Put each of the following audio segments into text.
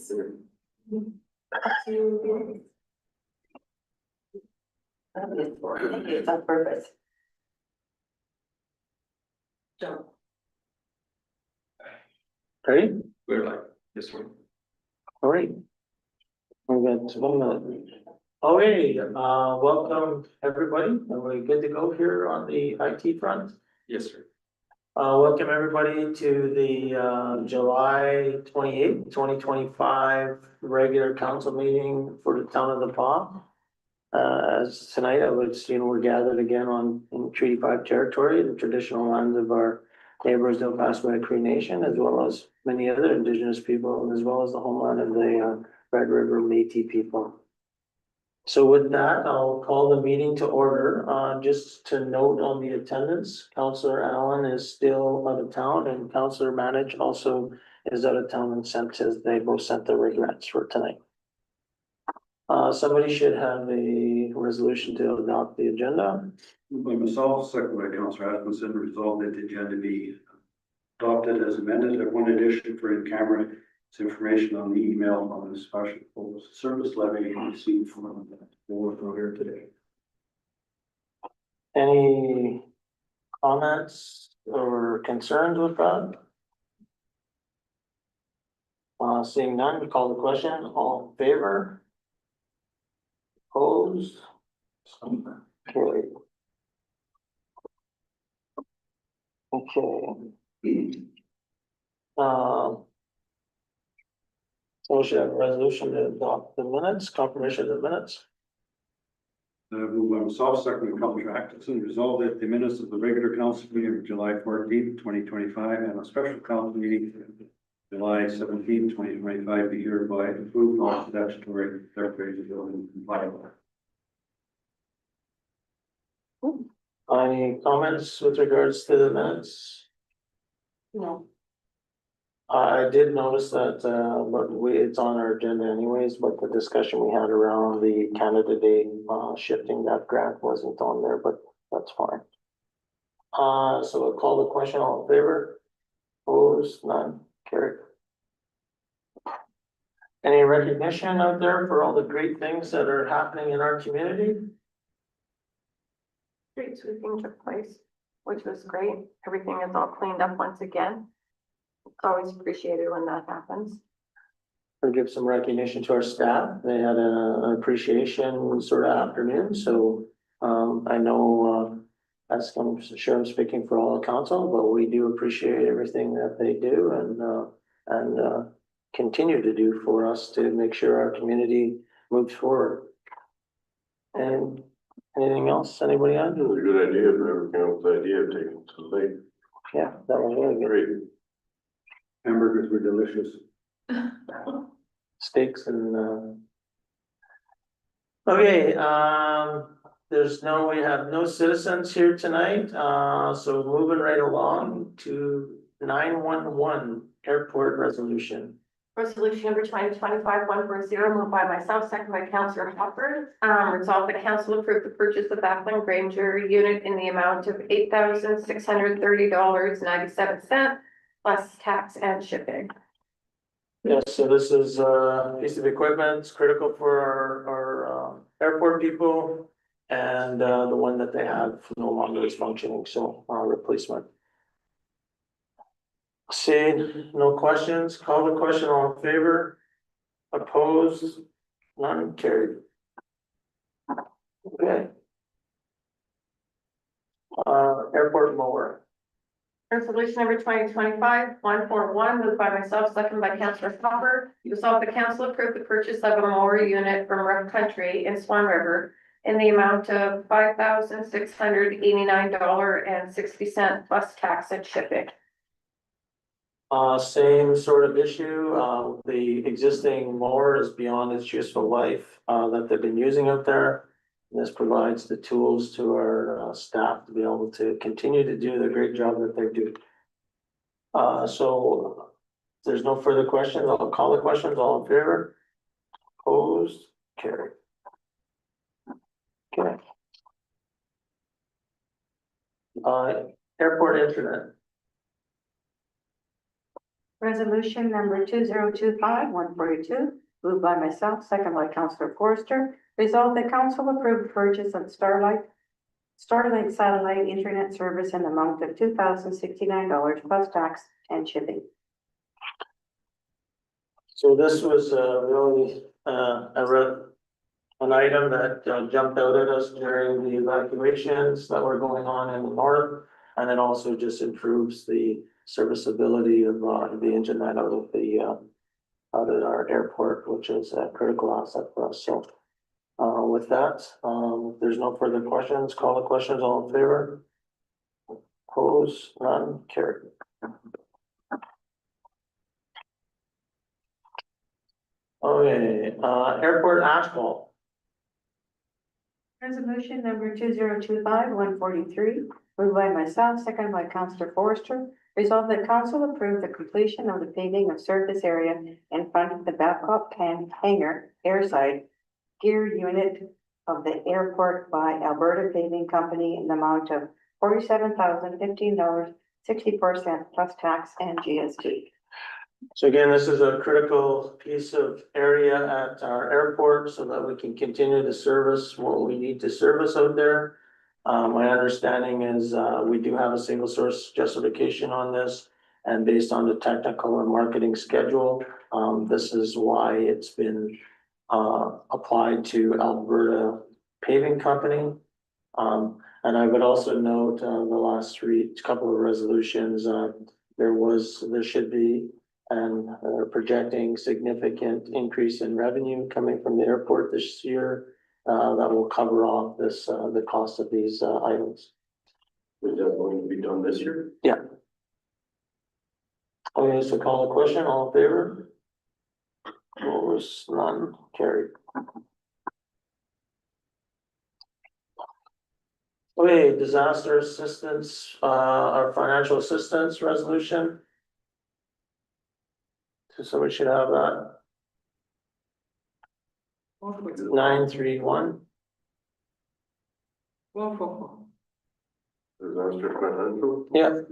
That's perfect. Ready? We're like this one. All right. We got 1 minute. Okay, welcome everybody. Are we good to go here on the IT front? Yes, sir. Welcome everybody to the July 28th, 2025 regular council meeting for the town of the Paw. As tonight, we're gathered again in Treaty 5 territory, the traditional lands of our neighbors, the Passamaquoddy Cree Nation, as well as many other indigenous people, as well as the homeland of the Red River Métis people. So with that, I'll call the meeting to order. Just to note on the attendance, Councillor Allen is still out of town and Councillor Manage also is out of town and they both sent their regrets for tonight. Somebody should have a resolution to adopt the agenda. By myself, second by Councillor Atkinson, resolved that the agenda be adopted as amended. One addition for in-camera is information on the email on the special service levy received from the board here today. Any comments or concerns with that? Seeing none, we call the question. All in favor? Opposed? Carried. Okay. So we should have a resolution to adopt the minutes, confirmation of the minutes. Moved by myself, second by Councillor Atkinson, resolved that the minutes of the regular council meeting of July 14th, 2025, and a special council meeting July 17th, 2025, be hereby approved on statutory declaration and compliant. Any comments with regards to the minutes? No. I did notice that, but it's on our agenda anyways, but the discussion we had around the Canada Day, shifting that grant wasn't on there, but that's fine. So we'll call the question, all in favor? Opposed, none, carried. Any recognition out there for all the great things that are happening in our community? Street sweeping took place, which was great. Everything is all cleaned up once again. It's always appreciated when that happens. We'll give some recognition to our staff. They had an appreciation sort of afternoon, so I know I'm sure I'm speaking for all the council, but we do appreciate everything that they do and continue to do for us to make sure our community moves forward. And anything else? Anybody on? It was a good idea, but never came up with the idea of taking it to the lake. Yeah, that was really good. Great. Hamburgers were delicious. Steaks and okay, we have no citizens here tonight, so moving right along to 911 airport resolution. Resolution number 2025-140, moved by myself, second by Councillor Hopper. Resolved the council approve the purchase of Bethlehem Granger unit in the amount of $8,630.97 plus tax and shipping. Yes, so this is a piece of equipment, it's critical for our airport people. And the one that they have no longer is functioning, so replacement. Seeing no questions, call the question, all in favor? Opposed? None, carried. Okay. Airport mower. Resolution number 2025-141, moved by myself, second by Councillor Hopper. Resolved the council approve the purchase of a mower unit from Rough Country in Swan River in the amount of $5,689.60 plus tax and shipping. Same sort of issue. The existing mower is beyond its useful life that they've been using out there. This provides the tools to our staff to be able to continue to do the great job that they do. So if there's no further questions, I'll call the questions. All in favor? Opposed? Carried. Okay. Airport internet. Resolution number 2025-142, moved by myself, second by Councillor Forster. Resolved that council approve the purchase of Starlink satellite internet service in the amount of $2,069 plus tax and shipping. So this was really an item that jumped out at us during the evacuations that were going on in the north. And it also just improves the serviceability of the internet out of our airport, which is a critical asset for us. So with that, if there's no further questions, call the questions, all in favor? Opposed, none, carried. Okay, airport asphalt. Resolution number 2025-143, moved by myself, second by Councillor Forster. Resolved that council approve the completion of the paving of surface area in front of the Babcock hangar airside gear unit of the airport by Alberta Paving Company in the amount of $47,015.64 plus tax and GST. So again, this is a critical piece of area at our airport so that we can continue to service what we need to service out there. My understanding is, we do have a single source justification on this. And based on the technical and marketing schedule, this is why it's been, applied to Alberta Paving Company. And I would also note, the last couple of resolutions, there should be, and projecting significant increase in revenue coming from the airport this year. That will cover off the cost of these items. Is that going to be done this year? Yeah. Okay, so call the question, all in favor? Opposed, none, carried. Okay, disaster assistance, our financial assistance resolution. So somebody should have that. 931. Disaster financial? Yeah.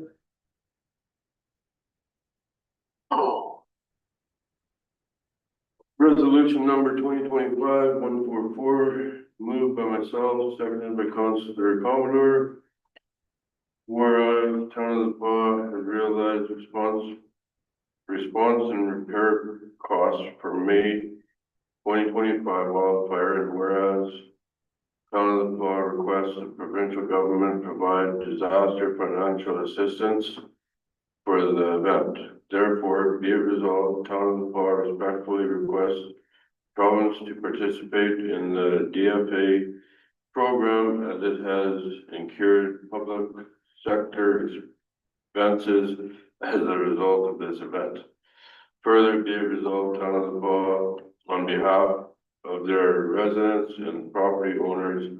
Resolution number 2025-144, moved by myself, seconded by Councillor Commodore. Whereas Town of the Paw has realized response and repair costs for May 2025 wildfire, and whereas Town of the Paw requests the provincial government provide disaster financial assistance for the event. Therefore, be it resolved, Town of the Paw respectfully requests province to participate in the DFA program as it has incurred public sector expenses as a result of this event. Further, be it resolved, Town of the Paw, on behalf of their residents and property owners,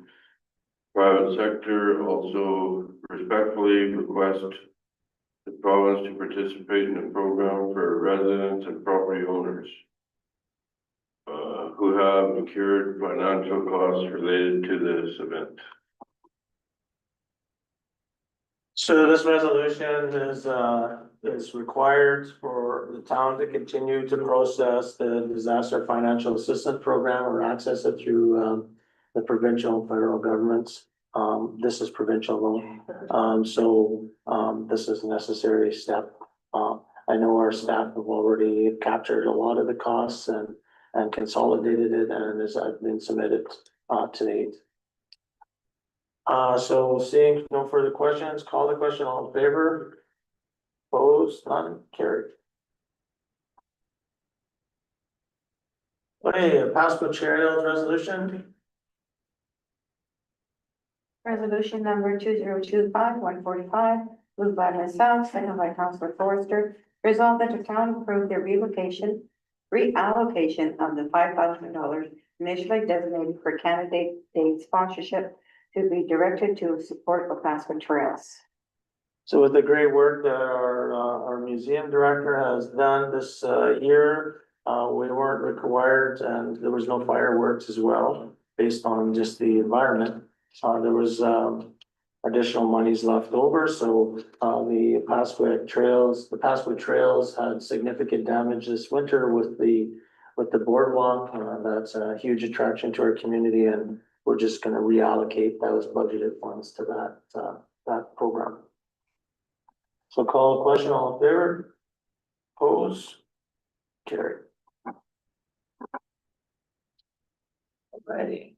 private sector also respectfully request the province to participate in the program for residents and property owners who have incurred financial costs related to this event. So this resolution is required for the town to continue to process the disaster financial assistance program or access it through the provincial and federal governments. This is provincial though. This is a necessary step. I know our staff have already captured a lot of the costs and consolidated it, and has been submitted to date. So seeing no further questions, call the question, all in favor? Opposed, none, carried. Okay, pass materials resolution. Resolution number 2025-145, moved by myself, second by Councillor Forster. Resolved that the town approve the reallocation of the $5,000 initially designated for candidate day sponsorship to be directed to support Opaska Trails. So with the great work that our museum director has done this year, we weren't required, and there was no fireworks as well, based on just the environment. There was additional monies left over, so, the Passwood Trails had significant damage this winter with the boardwalk. That's a huge attraction to our community, and we're just gonna reallocate those budgeted funds to that program. So call the question, all in favor? Oppose? Carry. Alrighty.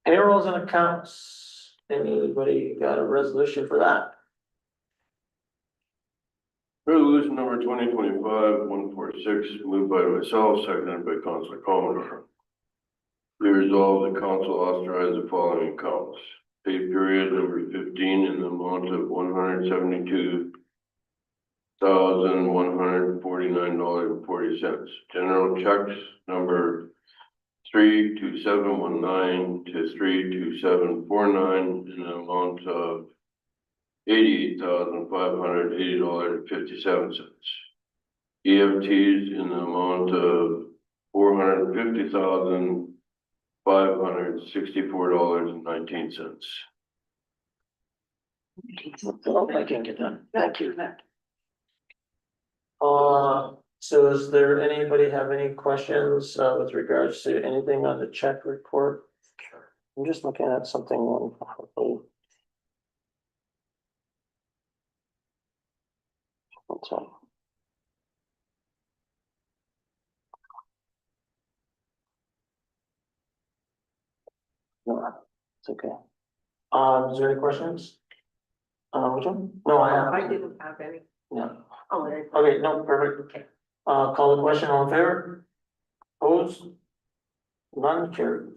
Payrolls and accounts, anybody got a resolution for that? Resolution number 2025-146, moved by myself, seconded by Councilor Commodore. Be resolved, the council authorize the following accounts. Pay period number 15 in the amount of $172,149.40. General checks number 32719 to 32749 in the amount of $88,580.57. EFTs in the amount of $450,564.19. Oh, I can get done, thank you. So is there anybody have any questions, with regards to anything on the check report? I'm just looking at something on. Okay. No, it's okay. Is there any questions? Which one? No, I have. I didn't have any. No. Oh, there. Okay, no, perfect. Okay. Call the question, all in favor? Opposed? None carried.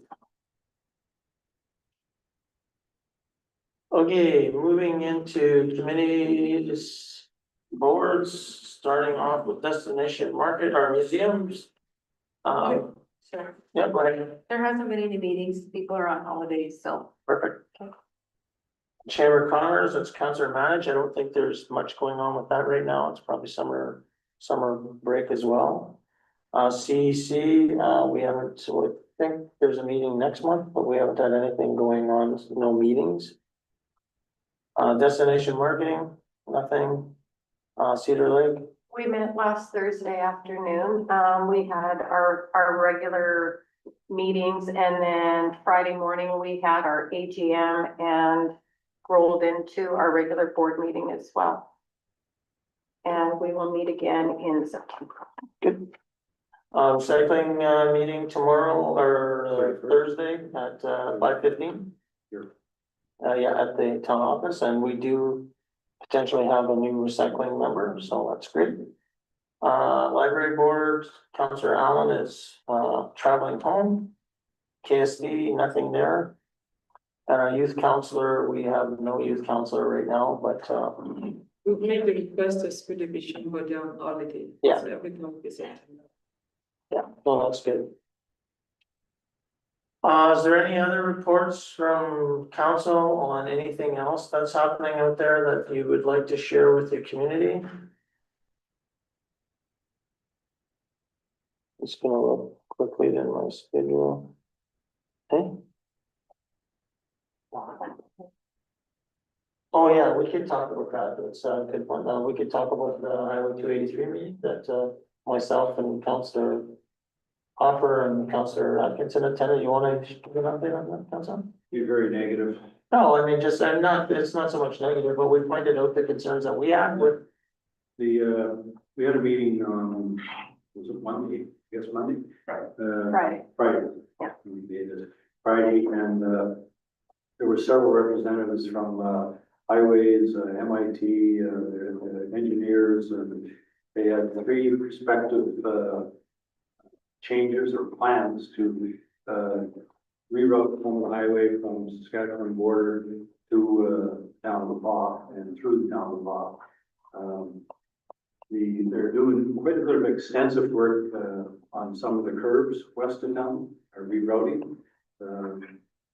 Okay, moving into committees, boards, starting off with Destination Market, our museums. Sure. Yeah, go ahead, There hasn't been any meetings. People are on holidays, so. perfect. Okay. Chamber of Commerce, it's council managed. I don't think there's much going on with that right now. It's probably summer break as well. CEC, we haven't, so I think there's a meeting next month, but we haven't had anything going on, no meetings. Destination Marketing, nothing. Cedar Lake, We met last Thursday afternoon. We had our regular meetings, and then Friday morning we had our AGM and rolled into our regular board meeting as well. And we will meet again in September. good. Cycling, meeting tomorrow or Thursday at 5:15. Here. Yeah, at the town office, and we do potentially have a new recycling member, so that's great. Library board, Councillor Allen is, traveling home. KSD, nothing there. And our youth counselor, we have no youth counselor right now, but, We've made the request to school division go down holiday. Yeah. So everything will be set. yeah, no, that's good. Is there any other reports from council on anything else that's happening out there that you would like to share with the community? Just gonna look quickly in my schedule. Okay. Oh, yeah, we could talk about that. It's a good one. We could talk about the Highway 283 meeting that, myself and Councillor Hopper and Councillor Atkinson attended. You wanna give an update on that, Councillor? You're very negative. No, I mean, just, it's not so much negative, but we pointed out the concerns that we had with, We had a meeting on, was it Monday? I guess Monday? Right. Friday. Yeah. We did it Friday, and, there were several representatives from, highways, MIT, engineers, and they had three respective, changes or plans to, reroute some of the highway from Saskatchewan border to, down the Baugh and through the town of Baugh. They're doing quite a bit of extensive work, on some of the curves west of town, or rerouting.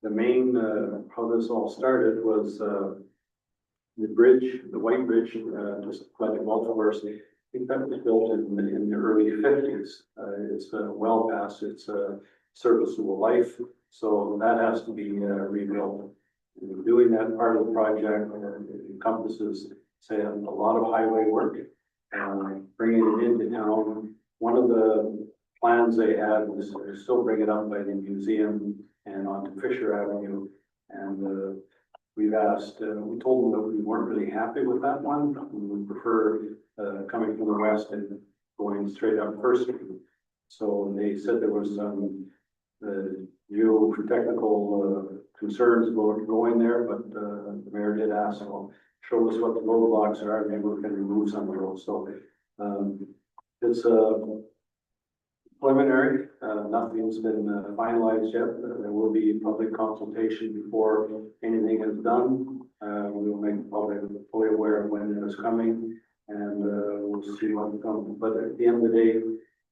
The main, how this all started was, the bridge, the White Bridge, just by the golf course. I think that was built in the early 50s. It's well past its, serviceable life. So that has to be rebuilt. And doing that part of the project encompasses, say, a lot of highway work, bringing it into town. One of the plans they had was to still bring it up by the museum and onto Fisher Avenue. And we've asked, we told them that we weren't really happy with that one. We would prefer coming from the west and going straight up First Street. So they said there was some geotechnical concerns going there, but the mayor did ask, well, show us what the roadblocks are, maybe we can remove some of those. So it's preliminary, nothing's been finalized yet. There will be public consultation before anything is done. We will make the public fully aware of when it is coming, and we'll see what comes. But at the end of the day,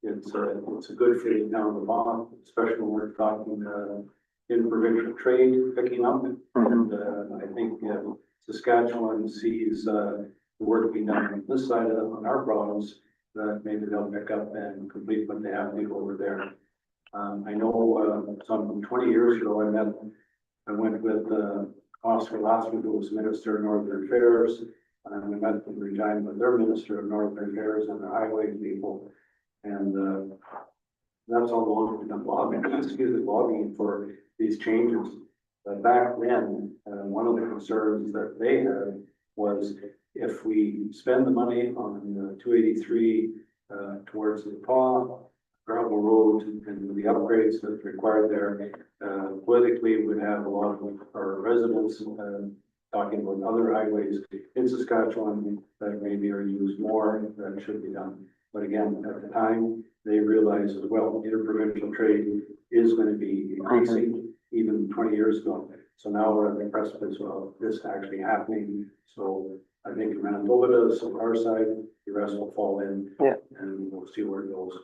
it's a good for the town of Vaughan, especially when we're talking interprovincial trade picking up. And I think Saskatchewan sees the work being done on this side on our province, that maybe they'll pick up and complete what they have to do over there. I know some 20 years ago, I went with Oscar Lasky, who was Minister of Northern Affairs, and we met with Regina, with their Minister of Northern Affairs and the highway people. And that's all along been lobbying for these changes. But back then, one of the concerns that they had was if we spend the money on 283 towards the PAW, gravel road and the upgrades that's required there, politically we would have a lot of our residents talking about other highways in Saskatchewan that maybe are used more, that should be done. But again, at the time, they realized as well, interprovincial trade is going to be increasing even 20 years ago. So now we're at the precipice of this actually happening. So I think Manitoba does on our side, the rest will fall in. Yeah. And we'll see where it goes.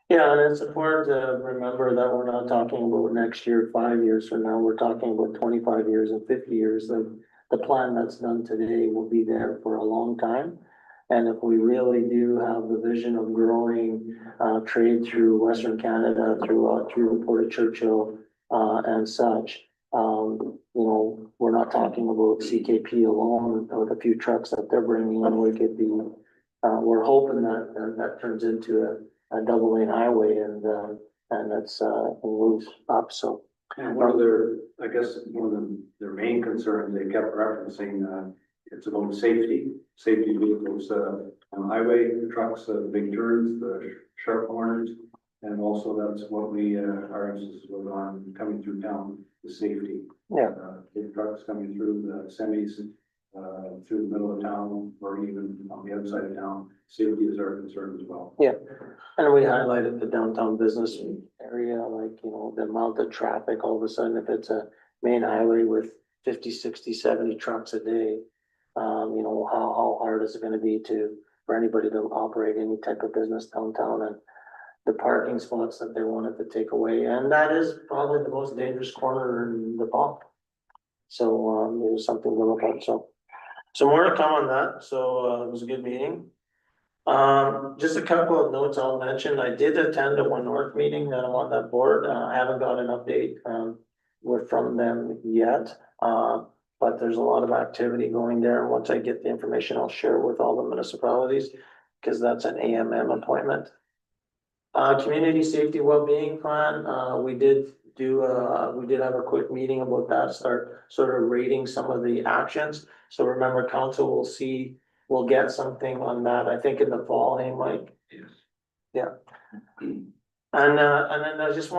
Yeah, and it's important to remember that we're not talking about next year, 5 years from now, we're talking about 25 years and 50 years. The plan that's done today will be there for a long time. And if we really do have the vision of growing trade through Western Canada, through the Port of Churchill and such, you know, we're not talking about CKP alone with a few trucks that they're bringing in. We could be, we're hoping that that turns into a double lane highway and that's moves up. So And one of their, I guess, one of their main concerns, they kept referencing, it's about safety vehicles, on highway trucks, big turns, the sharp corners. And also that's what our emphasis was on coming through town, the safety. yeah. Big trucks coming through, the semis, through the middle of town, or even on the other side of town, safety is our concern as well. Yeah, and we highlighted the downtown business area, like, you know, the amount of traffic, all of a sudden, if it's a main highway with 50, 60, 70 trucks a day, you know, how hard is it gonna be for anybody to operate any type of business downtown, and the parking spots that they wanted to take away, and that is probably the most dangerous corner in the pop. So, it was something to look at, so more to come on that, so, it was a good meeting. Just a couple of notes I'll mention. I did attend a One North meeting that I'm on that board. I haven't got an update from them yet. But there's a lot of activity going there. And once I get the information, I'll share it with all the municipalities because that's an AMM appointment. Community safety wellbeing plan. We did have a quick meeting about that, start sort of rating some of the actions. So remember, council will see. We'll get something on that, I think in the fall, hey, Mike? Yes. Yeah. And then I just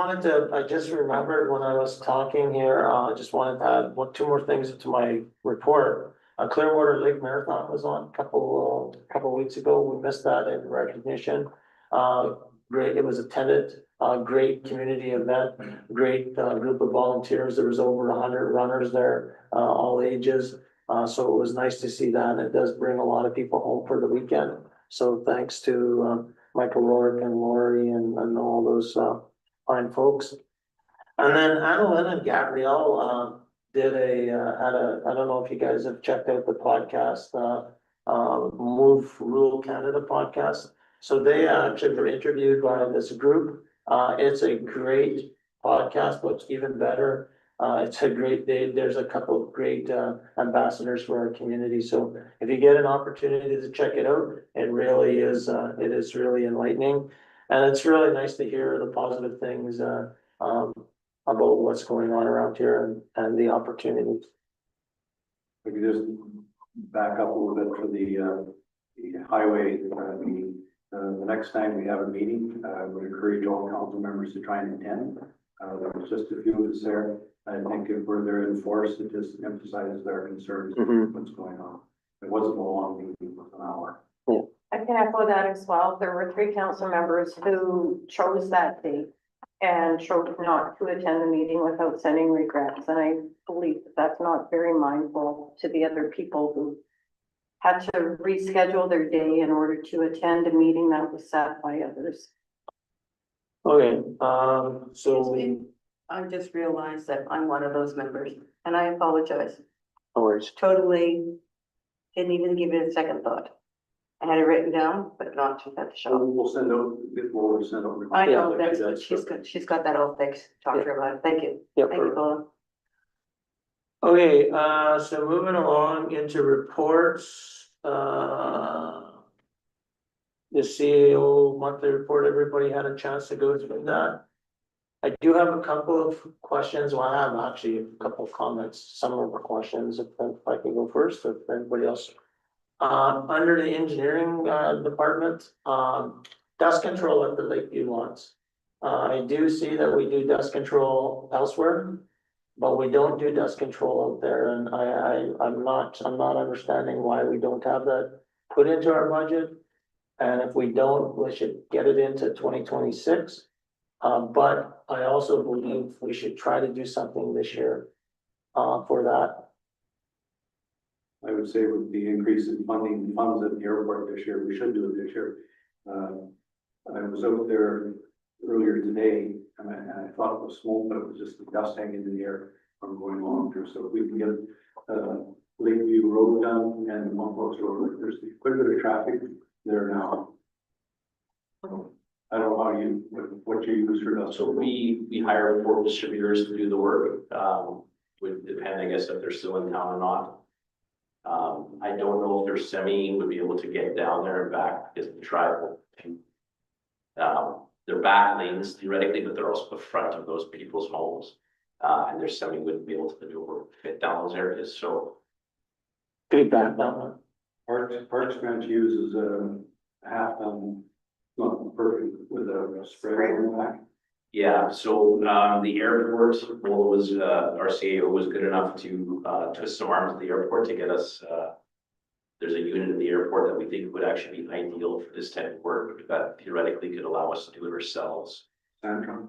remembered when I was talking here, I just wanted to add two more things to my report. Clearwater Lake Marathon was on a couple weeks ago. We missed that in recognition. Great, it was attended, great community event, great group of volunteers. There was over 100 runners there, all ages. So it was nice to see that. It does bring a lot of people home for the weekend. So thanks to Michael Rourke and Lori and all those fine folks. And then Adeline and Gabrielle did I don't know if you guys have checked out the podcast, Move Rural Canada podcast. So they actually were interviewed by this group. It's a great podcast looks even better. It's a great day. There's a couple of great ambassadors for our community. So if you get an opportunity to check it out, it really is, it is really enlightening. And it's really nice to hear the positive things about what's going on around here and the opportunities. We could just back up a little bit for the highway meeting. The next time we have a meeting, I would encourage all council members to try and attend. There was just a few of us there. I think if we're there in force, it just emphasizes their concerns, Mhm. what's going on. It wasn't a long meeting, it was an hour. I can echo that as well. There were 3 council members who chose that date and chose not to attend the meeting without sending regrets. And I believe that that's not very mindful to the other people who had to reschedule their day in order to attend a meeting that was set by others. Okay, so, Excuse me. I just realized that I'm one of those members, and I apologize. no worries. Totally didn't even give it a second thought. I had it written down, but not at the shop. We'll send out, we'll send out. I know, Yeah, that's, that's she's got that all fixed. Talk to her about it. Thank you. Yeah, Thank you, Paula. okay, so moving along into reports, the CEO monthly report, everybody had a chance to go through that. I do have a couple of questions, well, I have actually a couple of comments, some of the questions, if I can go first, if anybody else. Under the engineering, department, dust control at the Lakeview lots. I do see that we do dust control elsewhere, but we don't do dust control out there, and I'm not understanding why we don't have that put into our budget. And if we don't, we should get it into 2026. But I also believe we should try to do something this year, for that. I would say with the increase in funding funds at the airport this year, we should do it this year. I was out there earlier today and I thought it was smoke, but it was just the dust hanging in the air from going along through. So if we can get Lakeview Road done and Montrose Road, there's quite a bit of traffic there now. I don't know how you, what you use for dust. So we hire port distributors to do the work, would depend, I guess, if they're still in town or not. I don't know if their semi would be able to get down there and back because of the tribal. They're back lanes theoretically, but they're also the front of those people's homes. And their semi wouldn't be able to maneuver, fit down those areas, so. Feedback on Parks Branch uses half ton, not perfect, with a spray on the back. Yeah, so, the airport, well, was, our CEO was good enough to, twist some arms at the airport to get us, there's a unit in the airport that we think would actually be ideal for this type of work, that theoretically could allow us to do it ourselves. Sandtron.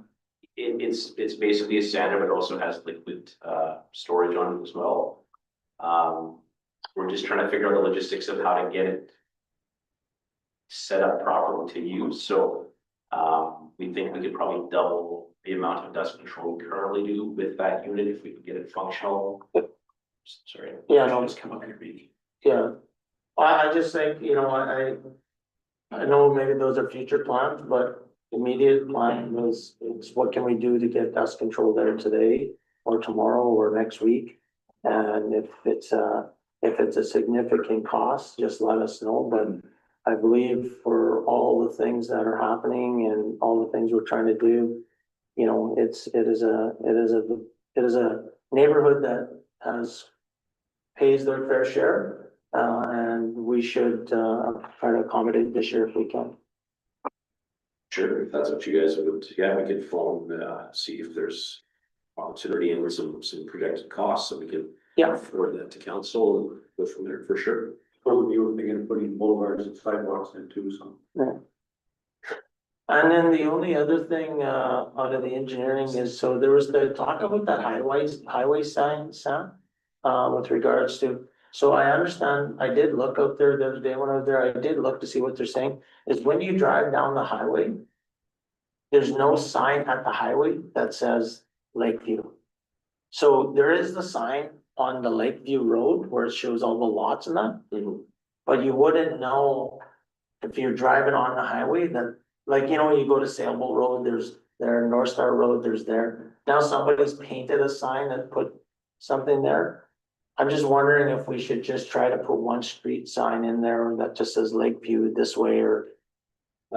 It's basically a sander, but it also has liquid, storage on it as well. We're just trying to figure out the logistics of how to get it set up properly to use, so, we think we could probably double the amount of dust control we currently do with that unit if we could get it functional. Sorry. Yeah, no. Just come up here, meeting. Yeah, I just think, you know, I know maybe those are future plans, but immediate plan is, it's what can we do to get dust control there today or tomorrow or next week? And if it's a significant cost, just let us know, but I believe for all the things that are happening and all the things we're trying to do, you know, it is a neighborhood that pays their fair share, and we should, try to accommodate this year if we can. Sure, if that's what you guys would, yeah, we could phone, see if there's opportunity and some projected costs, so we can Yeah. forward that to council and go from there for sure. Probably you were thinking of putting boulevards and sidewalks in too, so. And then the only other thing, out of the engineering is, so there was the talk about that highway sign, Sam, with regards to, so I understand, I did look out there the other day when I was there, I did look to see what they're saying, is when you drive down the highway, there's no sign at the highway that says Lakeview. So there is the sign on the Lakeview Road where it shows all the lots and that, but you wouldn't know if you're driving on the highway that, like, you know, you go to Sailboat Road, there's there, North Star Road, there's there. Now somebody's painted a sign and put something there. I'm just wondering if we should just try to put one street sign in there that just says Lakeview this way or. A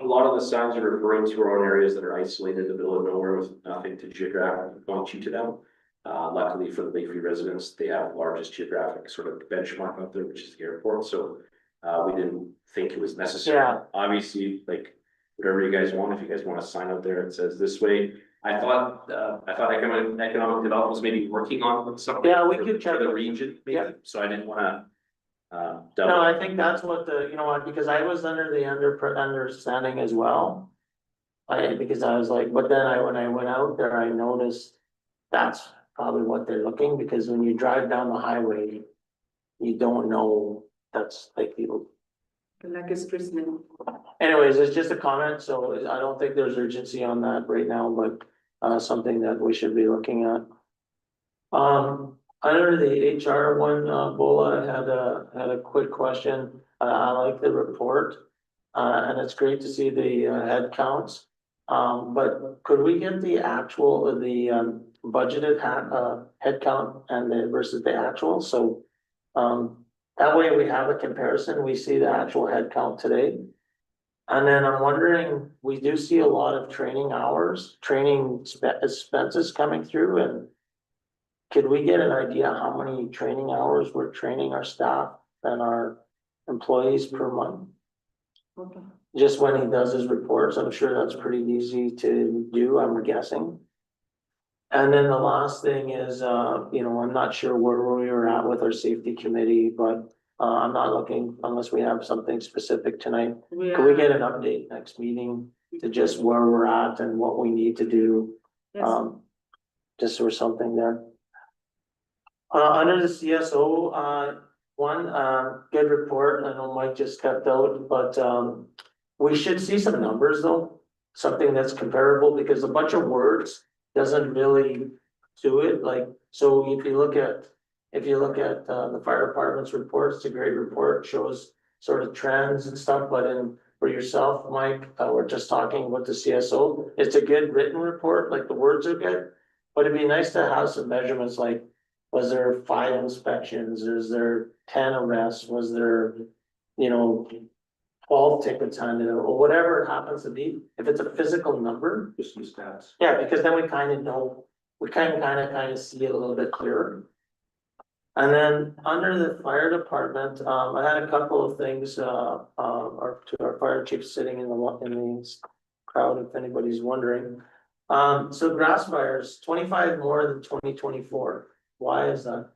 lot of the signs are referring to our own areas that are isolated in the middle of nowhere with nothing to geographic point you to them. Luckily for the Lakeview residents, they have the largest geographic sort of benchmark out there, which is the airport, so. We didn't think it was necessary. Yeah. Obviously, like, whatever you guys want, if you guys want to sign out there, it says this way. I thought economic development was maybe working on something. Yeah, we for- could check For the it. region, Yeah. maybe, so I didn't wanna. No, I think that's what you know what, because I was under the understanding as well. Because I was like, but then when I went out there, I noticed that's probably what they're looking, because when you drive down the highway, you don't know that's like people. Like a street name. Anyways, it's just a comment, so I don't think there's urgency on that right now, but something that we should be looking at. Under the HR one, Bola had a quick question. I like the report. And it's great to see the head counts. But could we get the actual, budgeted head count and versus the actual? So that way we have a comparison. We see the actual head count today. And then I'm wondering, we do see a lot of training hours, training expenses coming through, and could we get an idea how many training hours we're training our staff and our employees per month? Okay. Just when he does his reports, I'm sure that's pretty easy to do, I'm guessing. And then the last thing is, I'm not sure where we were at with our safety committee, but I'm not looking unless we have something specific tonight. Can we get an update next meeting to just where we're at and what we need to do? Yes. Just or something there. Under the CSO, good report. I know Mike just stepped out, but we should see some numbers though. Something that's comparable, because a bunch of words doesn't really do it. Like, so if you look at the fire department's report, it's a great report, shows sort of trends and stuff, but for yourself, Mike, we're just talking about the CSO. It's a good written report, like the words are good, but it'd be nice to have some measurements, like, was there 5 inspections? Is there 10 arrests? Was there, 12 tickets handed out, or whatever it happens to be? If it's a physical number, Just some stats. yeah, because then we kind of know, we kind of see it a little bit clearer. And then under the fire department, I had a couple of things, to our fire chief sitting in the crowd, if anybody's wondering. So grass fires, 25 more than 2024. Why is that?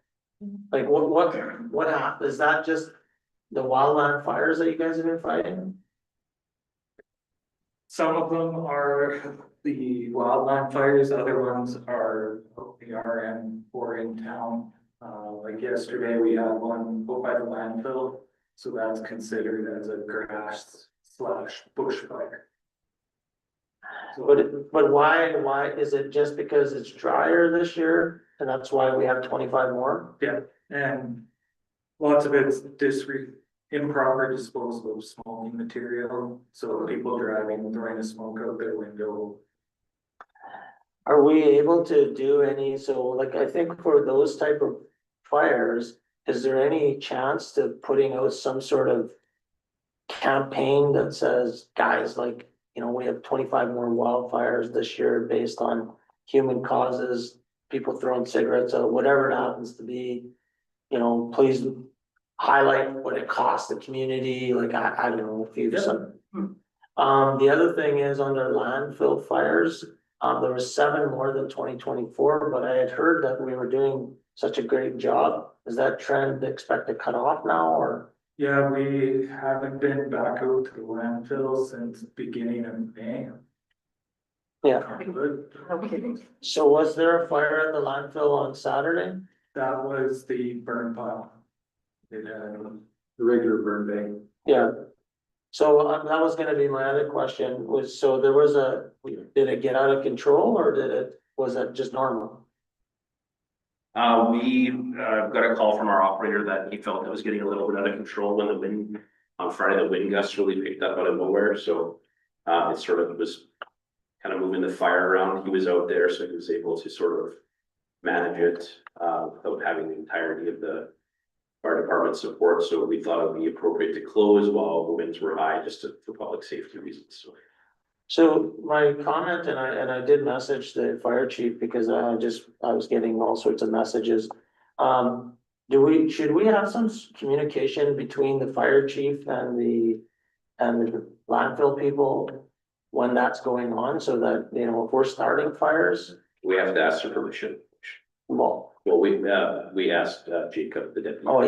Like, what happened? Is that just the wildland fires that you guys have been fighting? Some of them are the wildland fires, other ones are OPRM or in town. Like yesterday, we had one out by the landfill, so that's considered as a grass / bush fire. But why is it just because it's drier this year and that's why we have 25 more? Yeah, and lots of it's improper disposal of smoking material, so people driving, throwing the smoke out their window. Are we able to do any, so like, I think for those type of fires, is there any chance to putting out some sort of campaign that says, guys, like, we have 25 more wildfires this year based on human causes, people throwing cigarettes out, whatever it happens to be, please highlight what it costs the community, like, I don't know if you've some. The other thing is under landfill fires, there was 7 more than 2024, but I had heard that we were doing such a great job. Is that trend expect to cut off now, or? Yeah, we haven't been back out to the landfill since beginning of May. Yeah, Good. No kidding. so was there a fire at the landfill on Saturday? That was the burn pile. It The regular burn bag. Yeah. So that was gonna be my other question, was, so there was did it get out of control, or was it just normal? We got a call from our operator that he felt it was getting a little bit out of control when the wind, on Friday, the wind gusts really picked up out of nowhere, so it sort of was kind of moving the fire around. He was out there, so he was able to sort of manage it, without having the entirety of the fire department support. So we thought it would be appropriate to close while the winds were high, just for public safety reasons. So So my comment, and I did message the fire chief because I was getting all sorts of messages. Should we have some communication between the fire chief and the landfill people when that's going on, so that, you know, if we're starting fires, we have to ask for permission. well, Well, we asked Jacob, the deputy. oh,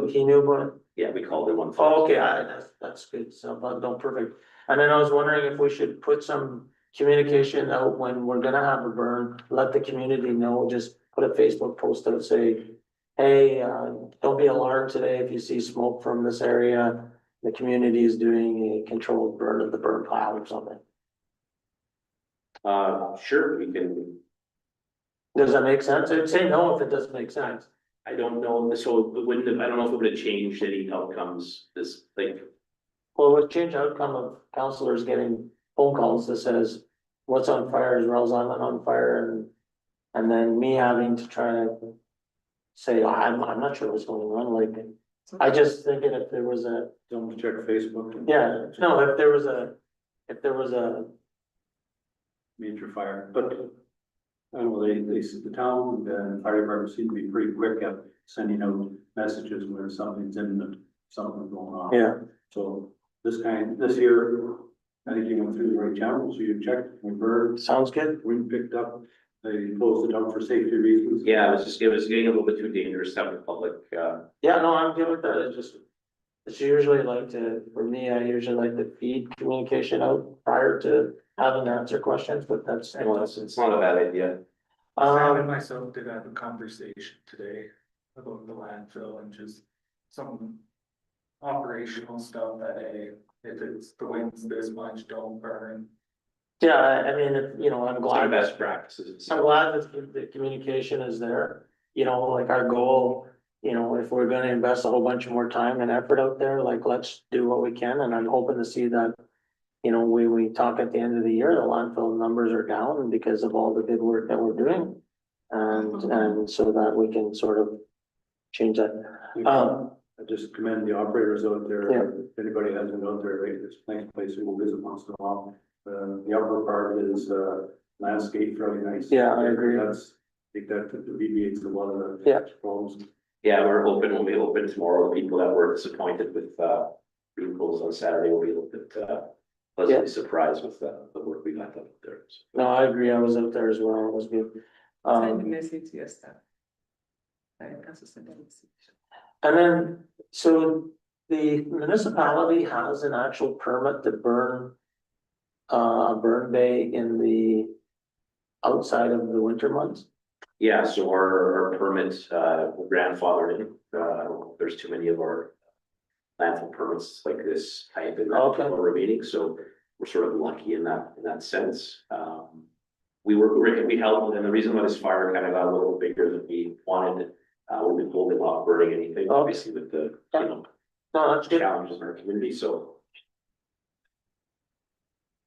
he knew about it? Yeah, we called him on. Oh, okay, that's good, so, but no, perfect. And then I was wondering if we should put some communication out when we're gonna have a burn, let the community know, just put a Facebook post out, say, hey, don't be alarmed today if you see smoke from this area. The community is doing a controlled burn of the burn pile or something. Sure, we can. Does that make sense? I'd say no if it doesn't make sense. I don't know, so it wouldn't have, I don't know if it would have changed any outcomes, this, like, Well, what change outcome of counselors getting phone calls that says, what's on fire is Wells Island on fire, and then me having to try to say, I'm not sure what's going on, like, I just thinking if there was a, Don't check Facebook. yeah, no, if there was a, Major fire, but I don't know, the town, the fire department seem to be pretty quick at sending out messages when something's imminent, something's going on. yeah, So this year, I think you went through the right channels, so you checked, we heard, sounds good. wind picked up, they closed it up for safety reasons. yeah, it was getting a little bit too dangerous to have the public, Yeah, no, I'm good with that, it's usually like for me, I usually like to feed communication out prior to having to answer questions, but that's. it's not a bad idea. Sam and myself did have a conversation today about the landfill and just some operational stuff that, hey, if it's the winds this much, don't burn. Yeah, I mean, you know, I'm It's our glad best practices. I'm glad that the communication is there, you know, like our goal, you know, if we're gonna invest a whole bunch more time and effort out there, like, let's do what we can, and I'm hoping to see that. You know, we talk at the end of the year, the landfill numbers are down because of all the good work that we're doing. And so that we can sort of change that. I just commend the operators out there. Yeah. If anybody hasn't out there, it's a nice place to go visit once in a while. The upper part is, landscape really nice. Yeah, I agree. I think that alleviates a lot of the Yeah. We'll problems. be open tomorrow. The people that were disappointed with, vehicles on Saturday will be a little bit, pleasantly surprised with the work we got done there. No, I agree, I was out there as well, it was good. Send a message, yes, that. I also send a message. And then, so the municipality has an actual permit to burn. A burn bay in the outside of the winter months. Yeah, so our permits, grandfathered in, there's too many of our landfill permits like this type in that Okay. are remaining, so we're sort of lucky in that sense. We held, and the reason why this fire kind of got a little bigger than we wanted, we've been holding off burning anything, Okay. obviously with the, you know, No, that's good. challenges in our community, so.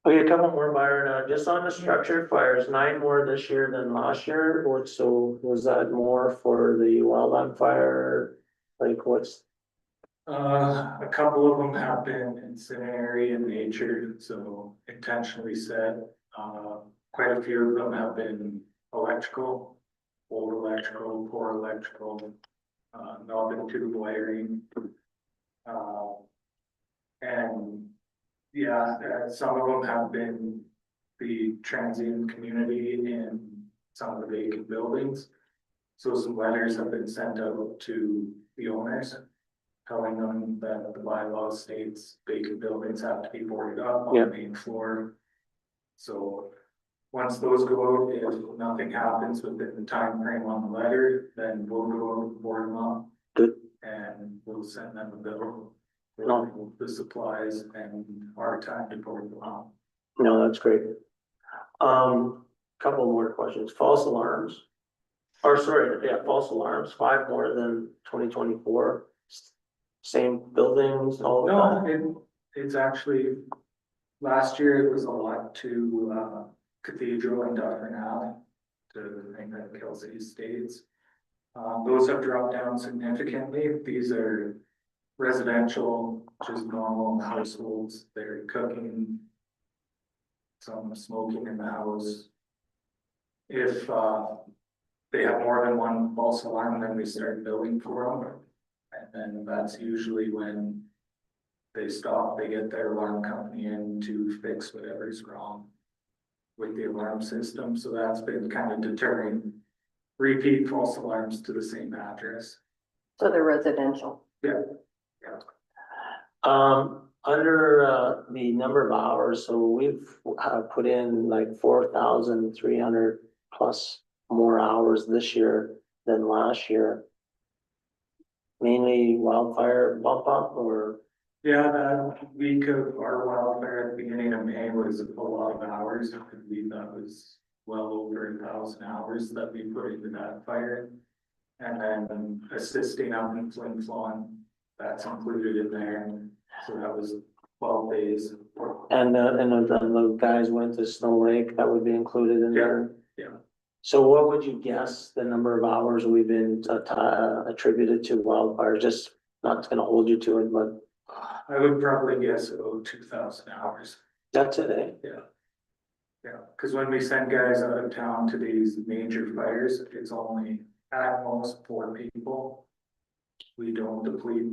Okay, a couple more, Byron, just on the structure fires, 9 more this year than last year, or so was that more for the wildland fire? Like what's, A couple of them have been incendiary in nature, so intentionally set. Quite a few of them have been electrical, old electrical, poor electrical, melted tube wiring. And yeah, some of them have been the transient community in some of the vacant buildings. So some letters have been sent out to the owners, telling them that the bylaw states vacant buildings have to be boarded up on Yeah. the main floor. So once those go out, if nothing happens within the time frame on the letter, then we'll go out and board them up. Good. And we'll send them a bill No. for the supplies and our time to board them up. no, that's great. Couple more questions, false alarms. Or sorry, yeah, false alarms, 5 more than 2024. Same buildings, all of No, that. it's actually, last year it was a lot to, Cathedral and Dufferin Alley to, I think that Kelsey Estates. Those have dropped down significantly. These are residential, just normal households. They're cooking, some smoking in the house. If, they have more than one false alarm, then we start billing for them. And then that's usually when they stop, they get their alarm company in to fix whatever's wrong with the alarm system. So that's been kind of deterring repeat false alarms to the same address. So they're residential. Yeah. Under, the number of hours, so we've, put in like 4,300 plus more hours this year than last year. Mainly wildfire bump up or, Yeah, that week of our wildfire at the beginning of May was a lot of hours. I believe that was well over 1,000 hours that we put into that fire. And then assisting out in Flin Flon, that's included in there. So that was 12 days. and the guys went to Snow Lake, that would be included in there? Yeah. So what would you guess the number of hours we've been attributed to wildfires? Just not gonna hold you to it, but I would probably guess about 2,000 hours. that's it, eh? Yeah, because when we send guys out of town to these major fires, it's only at most 4 people. We don't deplete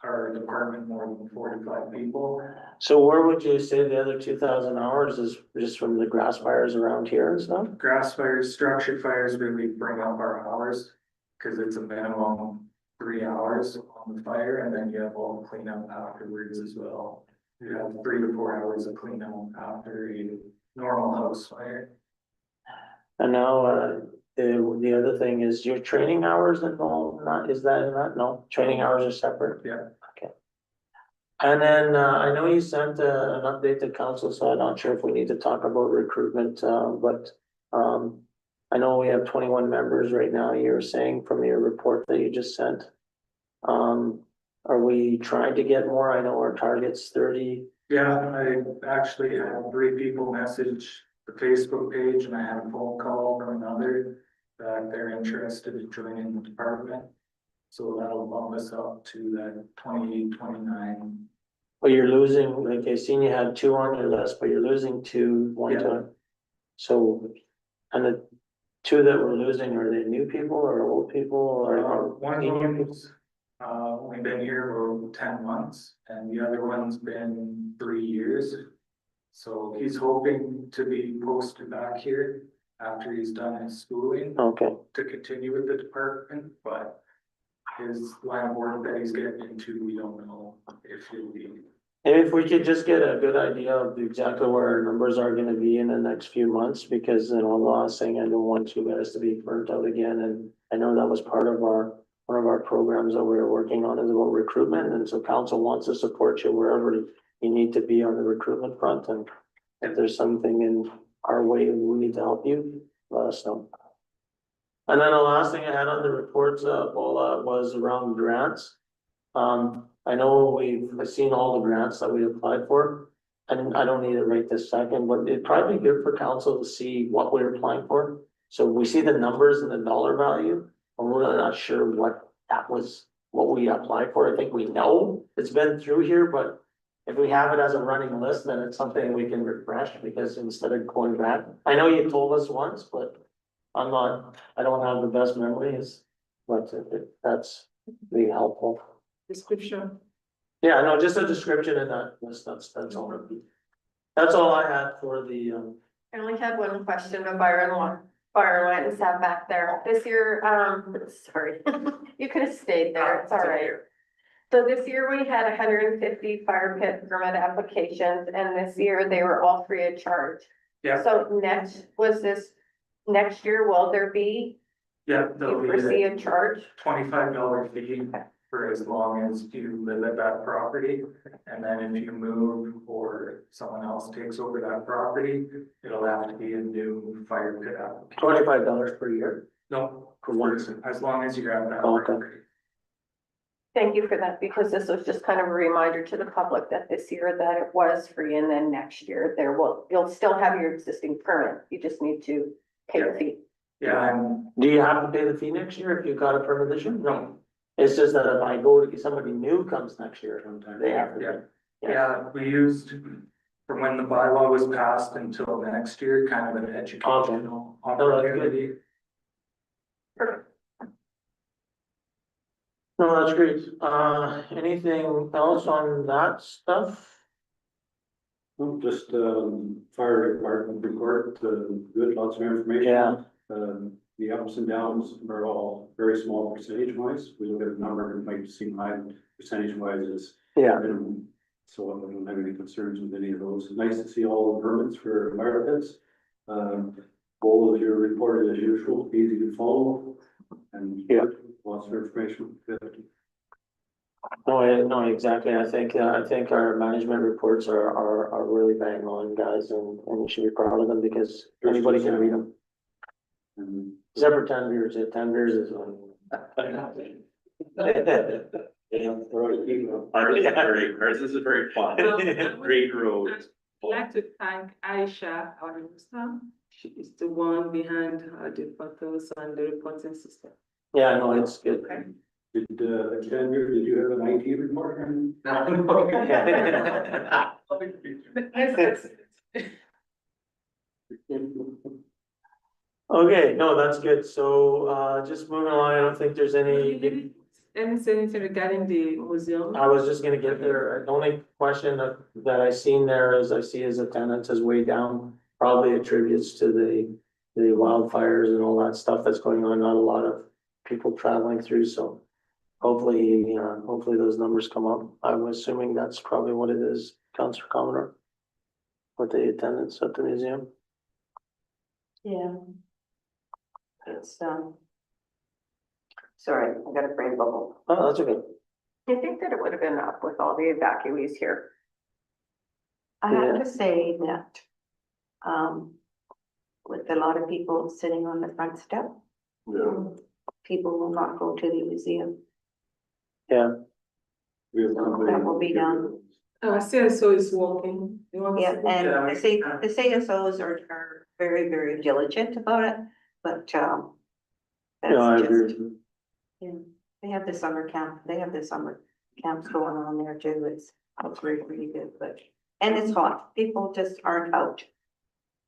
our department more than 4 to 5 people. So where would you say the other 2,000 hours is just from the grass fires around here and stuff? Grass fires, structure fires really bring up our hours, because it's a minimum 3 hours on the fire, and then you have all cleanup afterwards as well. You have 3 to 4 hours of cleanup after a normal house fire. And now, the other thing is your training hours involved, not, is that in that? No, training hours are separate? Yeah. Okay. And then, I know you sent, an update to council, so I'm not sure if we need to talk about recruitment, but, I know we have 21 members right now, you were saying from your report that you just sent. Are we trying to get more? I know our target's 30. Yeah, I actually had 3 people message the Facebook page, and I had a phone call from another that they're interested in joining the department. So that'll bump us up to that 28, 29. But you're losing, like I seen you had 2 on your list, but you're losing 2 one Yeah. time. So, and the 2 that we're losing, are they new people or old people or? One of senior people? them's, only been here for 10 months, and the other one's been 3 years. So he's hoping to be posted back here after he's done his schooling Okay, to continue with the department, but his line of work that he's getting into, we don't know if he'll be. and if we could just get a good idea of exactly where our numbers are gonna be in the next few months, because you know, the last thing I don't want you guys to be burnt out again, and I know that was part of one of our programs that we were working on is about recruitment, and so council wants to support you wherever you need to be on the recruitment front, and if there's something in our way we need to help you, let us know. And then the last thing I had on the reports, Paula, was around grants. I know I've seen all the grants that we applied for, and I don't need it right this second, but it'd probably be good for council to see what we're applying for. So we see the numbers and the dollar value, and we're really not sure what that was, what we applied for. I think we know it's been through here, but if we have it as a running list, then it's something we can refresh, because instead of going back, I know you told us once, but I don't have the best memories, but that's be helpful. Description. Yeah, no, just a description in that list, that's all. That's all I had for the, I only had one question, but Byron went and sat back there. This year, sorry, you could have stayed there, it's all right. So this year we had 150 fire pit permit applications, and this year they were all free of charge. Yeah. So next year, will there be, Yeah, you there'll be foresee a a charge? $25 fee for as long as you live at that property. And then if you move or someone else takes over that property, it'll have to be a new fire pit application. $25 per year. No, For one. as long as you're at that Okay. property. Thank you for that, because this was just kind of a reminder to the public that this year that it was free, and then next year you'll still have your existing permit. You just need to pay the fee. Yeah, and Do you have to pay the fee next year if you got a permit this year? No. It's just that if I go to, somebody new comes next year sometime, they have to. Yeah. Yeah, we used from when the bylaw was passed until next year, kind of an educational opportunity. Perfect. No, that's great. Anything else on that stuff? Just, fire department report, good, lots of information. Yeah. The ups and downs are all very small percentage wise. We look at the number, it might seem high percentage wise is Yeah. minimum. So I don't have any concerns with any of those. Nice to see all the permits for fire pits. Goal of your report as usual, easy to follow and Yeah. lots of information. Good. No, exactly. I think our management reports are really bang on, guys, and we should be proud of them because anybody can read them. And Except for 10 beers, 10 beers is one. Ours is very fun. Great road. I'd like to thank Aisha, our minister. She is the one behind the photos and the reporting system. Yeah, no, it's good. Did you have an IT report? Okay, no, that's good. So, just moving along, I don't think there's any. Anything regarding the museum? I was just gonna get there. The only question that I seen there is I see his attendance is way down. Probably attributes to the wildfires and all that stuff that's going on. Not a lot of people traveling through, so. Hopefully those numbers come up. I'm assuming that's probably what it is, Councilor Commodore. With the attendance at the museum. Yeah. It's, sorry, I got a brain bubble. Oh, that's okay. I think that it would have been up with all the evacuees here. I have to say that, with a lot of people sitting on the front step, Yeah. people will not go to the museum. Yeah, We have somebody- That will be done. CSO is working. You want to Yeah, see? and Yeah, the CSOs are very, very diligent about it, but, no, I that's just, agree. yeah, they have the summer camps going on there too. It's really good, but, and it's hot. People just aren't out.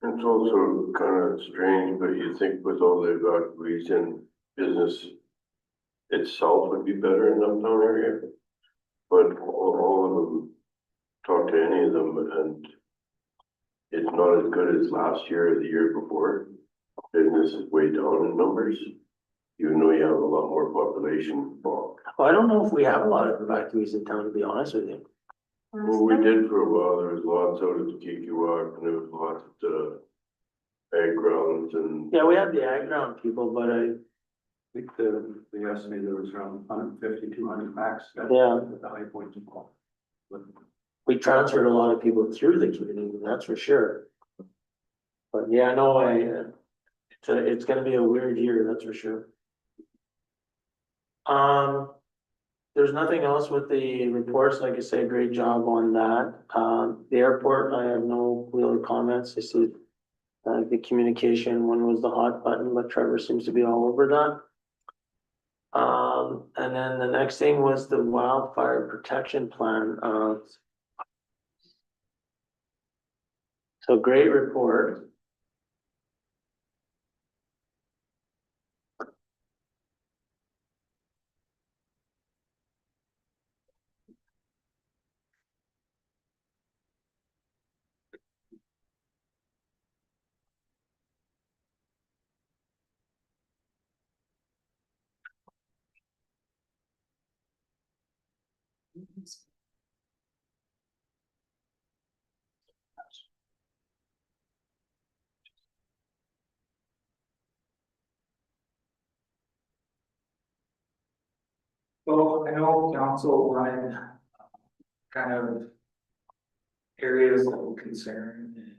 It's also kind of strange, but you think with all the evacuees in business itself would be better in downtown area. But all of them, talk to any of them and it's not as good as last year or the year before. Business is way down in numbers, even though you have a lot more population. Well, I don't know if we have a lot of evacuees in town, to be honest with you. Well, we did for a while, there was lots out at the Kikiwak and there was lots at the ag grounds and. Yeah, we have the ag ground people, but I think the estimate there was around 150, 200 max. Yeah. At the high point. But we transferred a lot of people through the community, that's for sure. But yeah, no, it's gonna be a weird year, that's for sure. There's nothing else with the reports, like I say, great job on that. The airport, I have no real comments, I see. The communication one was the hot button, but Trevor seems to be all over that. And then the next thing was the wildfire protection plan, so great report. So I know council wanted kind of areas of concern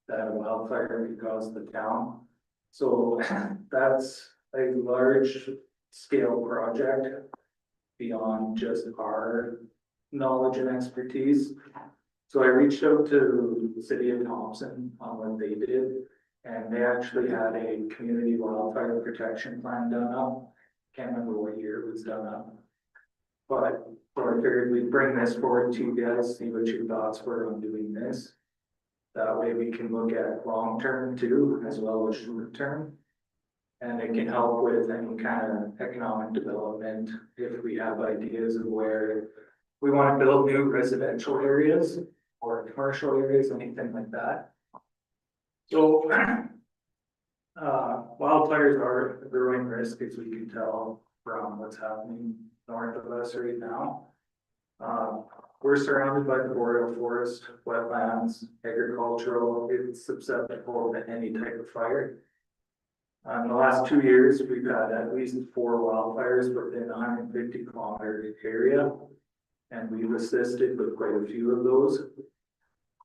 that wildfire could cause the town. So that's a large scale project. beyond just our knowledge and expertise. So I reached out to the city of Thompson on what they did, and they actually had a community wildfire protection plan done up. Can't remember what year it was done up. But so I figured we'd bring this forward to you guys, see what your thoughts were on doing this. That way we can look at long-term too, as well as short-term. And it can help with any kind of economic development if we have ideas of where we want to build new residential areas or commercial areas, anything like that. So wildfires are a growing risk, as we can tell from what's happening north of us right now. We're surrounded by the boreal forest, wetlands, agricultural, it's susceptible to any type of fire. In the last 2 years, we've had at least 4 wildfires within a 150-kilometer area. And we've assisted with quite a few of those.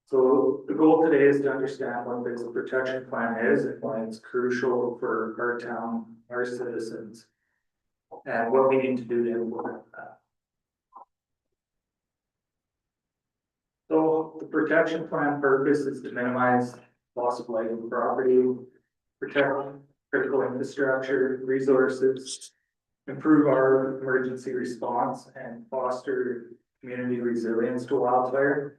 So the goal today is to understand what this protection plan is and why it's crucial for our town, our citizens, and what we need to do to implement that. So the protection plan purpose is to minimize loss of life and property, protect critical infrastructure, resources, improve our emergency response, and foster community resilience to wildfire.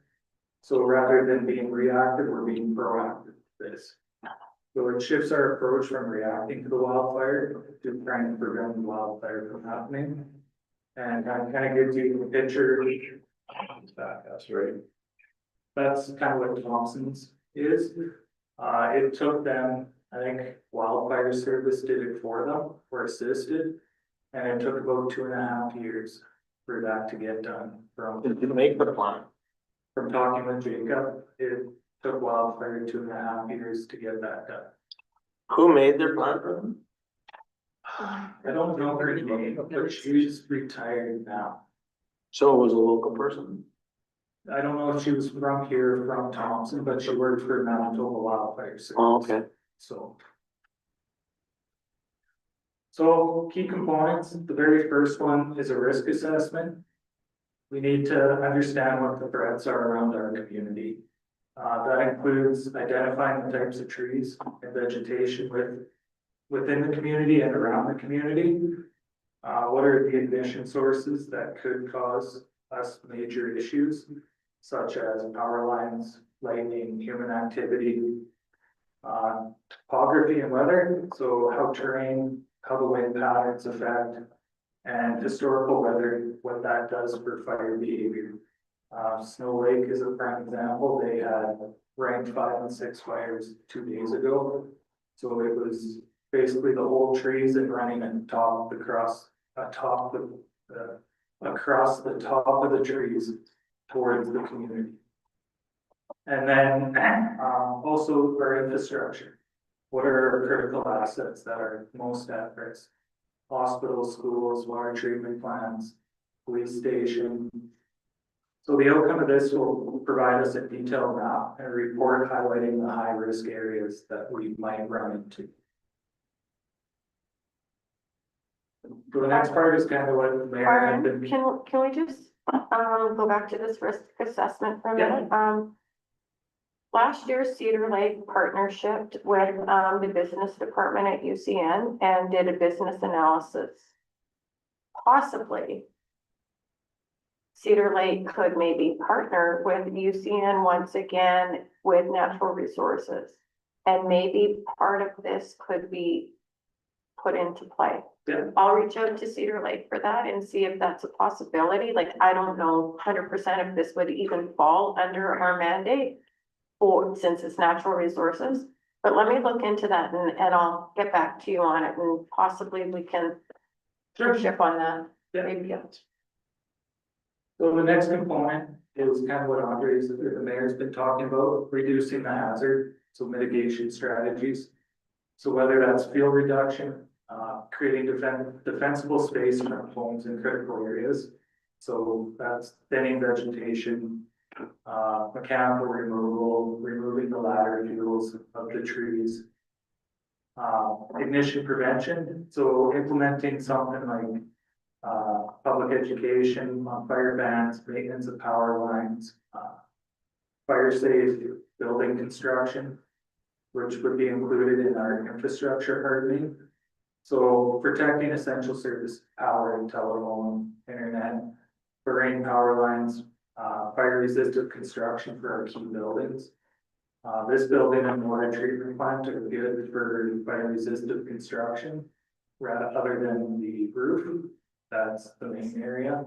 So rather than being reactive, we're being proactive with this. So it shifts our approach from reacting to the wildfire to trying to prevent the wildfire from happening. And that kind of gives you a picture. That's right. That's kind of what Thompson's is. It took them, I think Wildfire Service did it for them, or assisted. And it took about 2.5 years for that to get done. Did you make the plan? From talking with Jacob, it took Wildfire 2.5 years to get that done. Who made their plan for them? I don't know her name, but she's retired now. So it was a local person? I don't know if she was from here, or from Thompson, but she worked for Manitoba Wildfire Service. Oh, okay. So key components, the very first one is a risk assessment. We need to understand what the threats are around our community. That includes identifying the types of trees and vegetation within the community and around the community. What are the ignition sources that could cause us major issues, such as power lines, lightning, human activity, topography and weather, so how terrain, how the wind patterns affect, and historical weather, what that does for fire behavior. Snow Lake is a prime example. They had ranked 5 and 6 fires 2 days ago. So it was basically the whole trees and running across the top of the trees towards the community. And then also our infrastructure. What are our critical assets that are most at risk? Hospitals, schools, water treatment plants, police station. So the outcome of this will provide us a detailed map and a report highlighting the high risk areas that we might run into. So the next part is kind of what the mayor had Byron, been. can we just, go back to this risk assessment for a minute? Last year, Cedar Lake partnership with, the business department at UCN and did a business analysis. Possibly, Cedar Lake could maybe partner with UCN once again with natural resources. And maybe part of this could be put into play. Yeah. I'll reach out to Cedar Lake for that and see if that's a possibility. Like, I don't know 100% if this would even fall under our mandate, or since it's natural resources, but let me look into that and I'll get back to you on it, and possibly we can ship on that. Yeah. Maybe. So the next component is kind of what Andres, the mayor's been talking about, reducing the hazard, so mitigation strategies. So whether that's fuel reduction, creating defensible space from homes in critical areas. So that's thinning vegetation, mechanical removal, removing the ladder fuels of the trees. Ignition prevention, so implementing something like public education on fire bans, maintenance of power lines, fire safe building construction, which would be included in our infrastructure hardening. So protecting essential service, power and telephone, internet, burning power lines, fire resistant construction for our key buildings. This building and water treatment plant are good for fire resistant construction, other than the roof. That's the main area.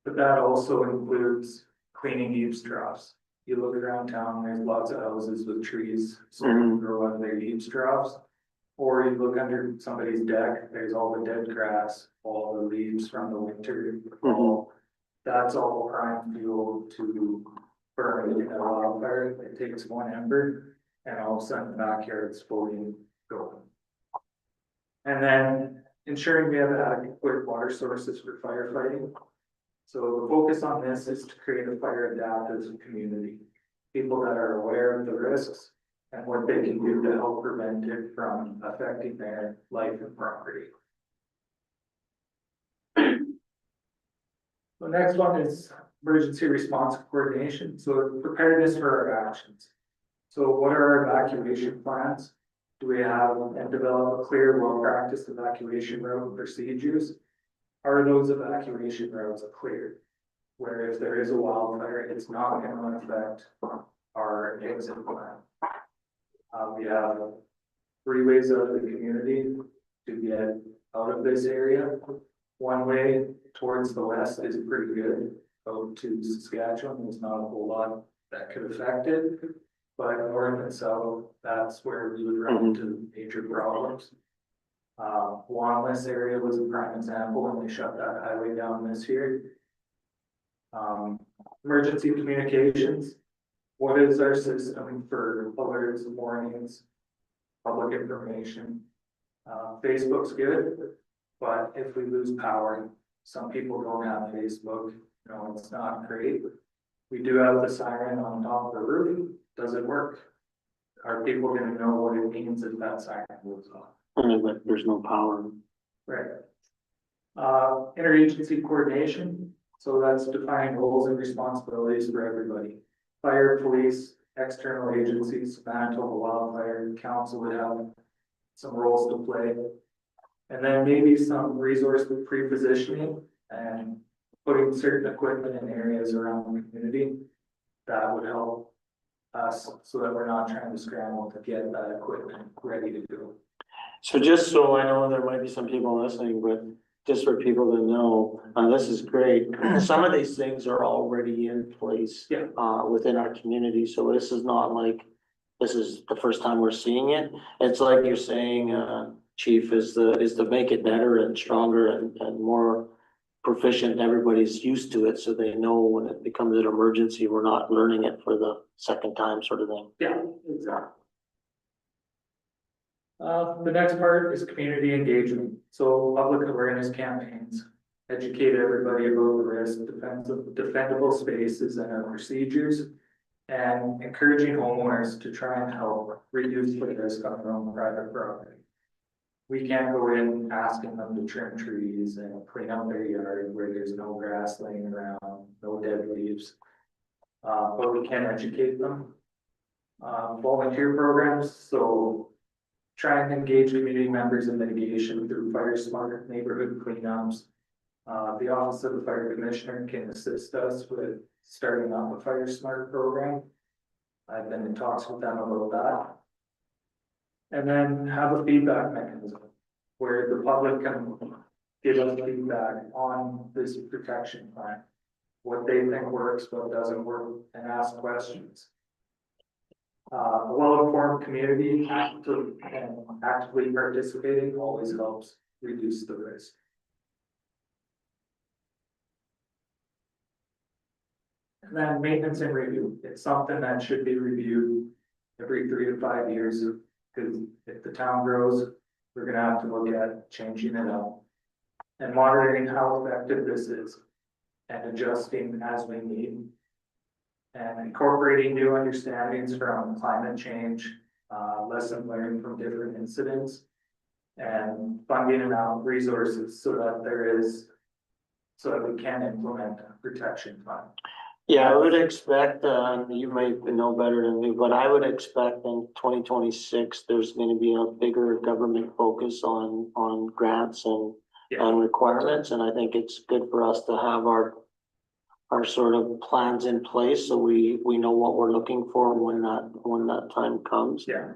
But that also includes cleaning eaves troughs. You look around town, there's lots of houses with trees, so they grow out of their eaves troughs. Or you look under somebody's deck, there's all the dead grass, all the leaves from the winter. That's all prime fuel to burn in a wildfire. It takes one ember and all of a sudden the backyard's fully going. And then ensuring we have adequate water sources for firefighting. So the focus on this is to create a fire adaptive community. People that are aware of the risks and what they can do to help prevent it from affecting their life and property. The next one is emergency response coordination. So preparedness for our actions. So what are our evacuation plans? Do we have and develop a clear, well-practiced evacuation route procedures? Are those evacuation routes clear? Where if there is a wildfire, it's not going to affect our exit plan. We have 3 ways out of the community to get out of this area. One way towards the west is pretty good. Out to Saskatchewan, there's not a whole lot that could affect it. But north and south, that's where we would run into major problems. Wanless area was a prime example when they shut that highway down this year. Emergency communications. What is our system for alerts, warnings, public information? Facebook's good, but if we lose power, some people don't have Facebook. You know, it's not great. We do have the siren on top of the roof. Does it work? Are people going to know what it means if that siren goes off? But there's no power. Right. Interagency coordination. So that's defining roles and responsibilities for everybody. Fire, police, external agencies, Manitoba Wildfire Council would have some roles to play. And then maybe some resource pre-positioning and putting certain equipment in areas around the community that would help us so that we're not trying to scramble to get that equipment ready to go. So just so I know, there might be some people listening, but just for people to know, this is great. Some of these things are already in place. Yeah. Within our community, so this is not like, this is the first time we're seeing it. It's like you're saying, chief, is to make it better and stronger and more proficient. Everybody's used to it, so they know when it becomes an emergency, we're not learning it for the second time sort of thing. Yeah, exactly. The next part is community engagement. So public awareness campaigns, educate everybody about the risk, defendable spaces and our procedures, and encouraging homeowners to try and help reduce the risk on their own private property. We can't go in asking them to trim trees and clean up their yard where there's no grass laying around, no dead leaves. But we can educate them. Volunteer programs, so try and engage community members in mitigation through Fire Smart neighborhood cleanups. The Office of the Fire Commissioner can assist us with starting up a Fire Smart program. I've been in talks with them about that. And then have a feedback mechanism where the public can give us feedback on this protection plan. What they think works, what doesn't work, and ask questions. A well-informed community actively participating always helps reduce the risk. And then maintenance and review. It's something that should be reviewed every 3 to 5 years, because if the town grows, we're gonna have to look at changing it up and monitoring how effective this is and adjusting as we need. And incorporating new understandings from climate change, lesson learned from different incidents, and funding enough resources so that so that we can implement a protection plan. Yeah, I would expect, you might know better than me, but I would expect in 2026, there's gonna be a bigger government focus on grants and requirements, and I think it's good for us to have our sort of plans in place, so we know what we're looking for when that time comes. Yeah,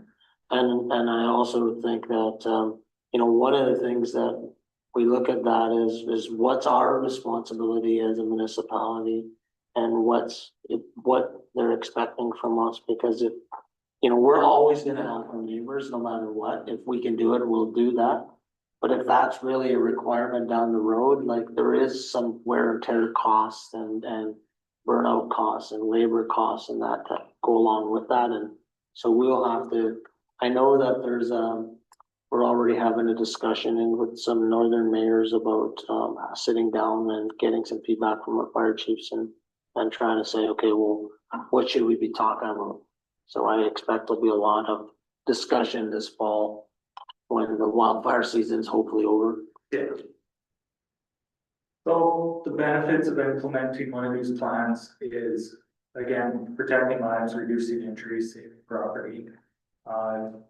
And I also think that, one of the things that we look at that is what's our responsibility as a municipality? And what they're expecting from us, because if, we're always gonna help our neighbors no matter what. If we can do it, we'll do that. But if that's really a requirement down the road, like there is some wear and tear costs and burnout costs and labor costs and that go along with that. And so we'll have to, I know that there's, we're already having a discussion in with some northern mayors about, sitting down and getting some feedback from our fire chiefs and trying to say, okay, well, what should we be talking about? So I expect there'll be a lot of discussion this fall when the wildfire season's hopefully over. yeah. So the benefits of implementing one of these plans is, again, protecting lives, reducing injuries, saving property.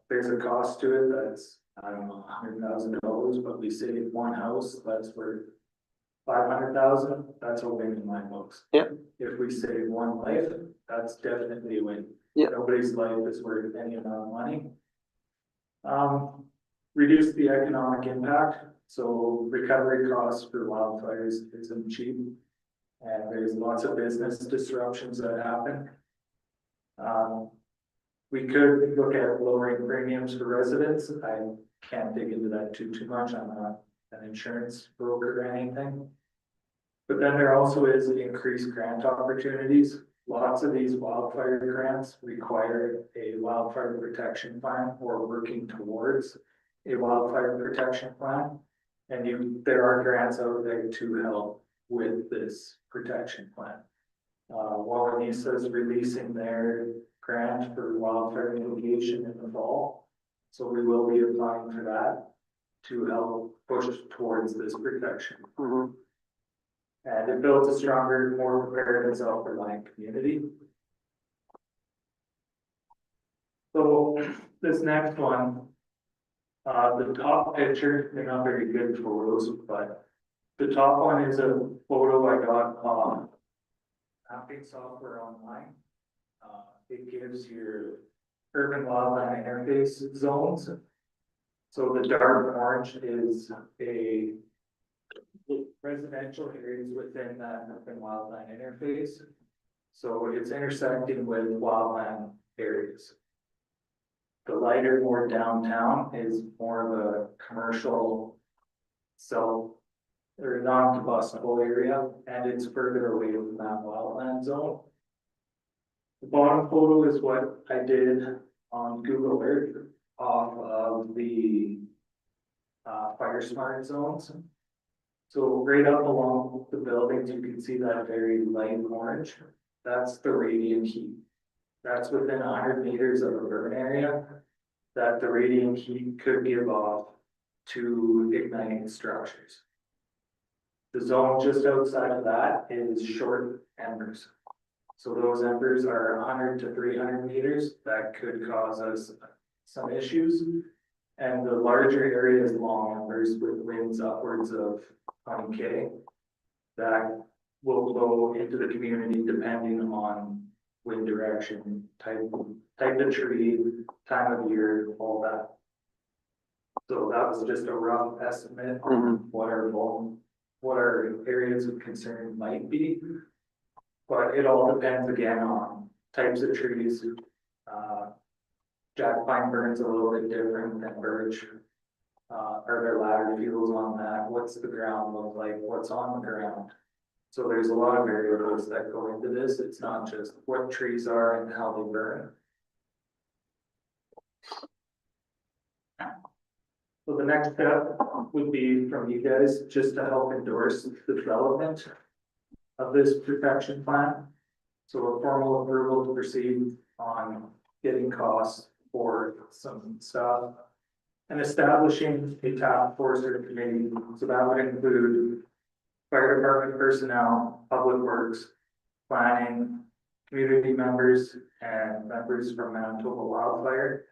There's a cost to it that's, I don't know, $100,000, but we save one house, that's worth 500,000, that's a win in my books. Yep. If we save one life, that's definitely a win. Yep. Nobody's life is worth any amount of money. Reduce the economic impact, so recovery costs for wildfires isn't cheap. And there's lots of business disruptions that happen. We could look at lowering premiums for residents. I can't dig into that too much. I'm not an insurance broker or anything. But then there also is increased grant opportunities. Lots of these wildfire grants require a wildfire protection plan or working towards a wildfire protection plan. And there are grants out there to help with this protection plan. Wawanesa is releasing their grant for wildfire mitigation in the fall. So we will be applying for that to help push towards this protection. Mhm. And it builds a stronger, more prepared and self-reliant community. So this next one, the top picture, they're not very good photos, but the top one is a photo I got on mapping software online. It gives your urban wildland interface zones. So the dark orange is a residential areas within that urban wildland interface. So it's intersecting with wildland areas. The lighter, more downtown is more of a commercial or non-combustible area, and it's further away from that wildland zone. The bottom photo is what I did on Google Earth off of the fire smart zones. So right up along the buildings, you can see that very light orange. That's the radiant heat. That's within 100 meters of a burn area that the radiant heat could give off to igniting structures. The zone just outside of that is short embers. So those embers are 100 to 300 meters that could cause us some issues. And the larger area is long embers with winds upwards of 20K that will blow into the community depending on wind direction, type of tree, time of year, all that. So that was just a rough estimate on what our areas of concern might be. But it all depends again on types of trees. Jack pine burns a little bit different than birch. Are there ladder fields on that? What's the ground look like? What's on the ground? So there's a lot of variables that go into this. It's not just what trees are and how they burn. So the next step would be from you guys just to help endorse the development of this protection plan. So a formal approval to proceed on getting costs for some stuff. and establishing a task force or committee, so that would include fire department personnel, public works, planning, community members, and members from Manitoba Wildfire.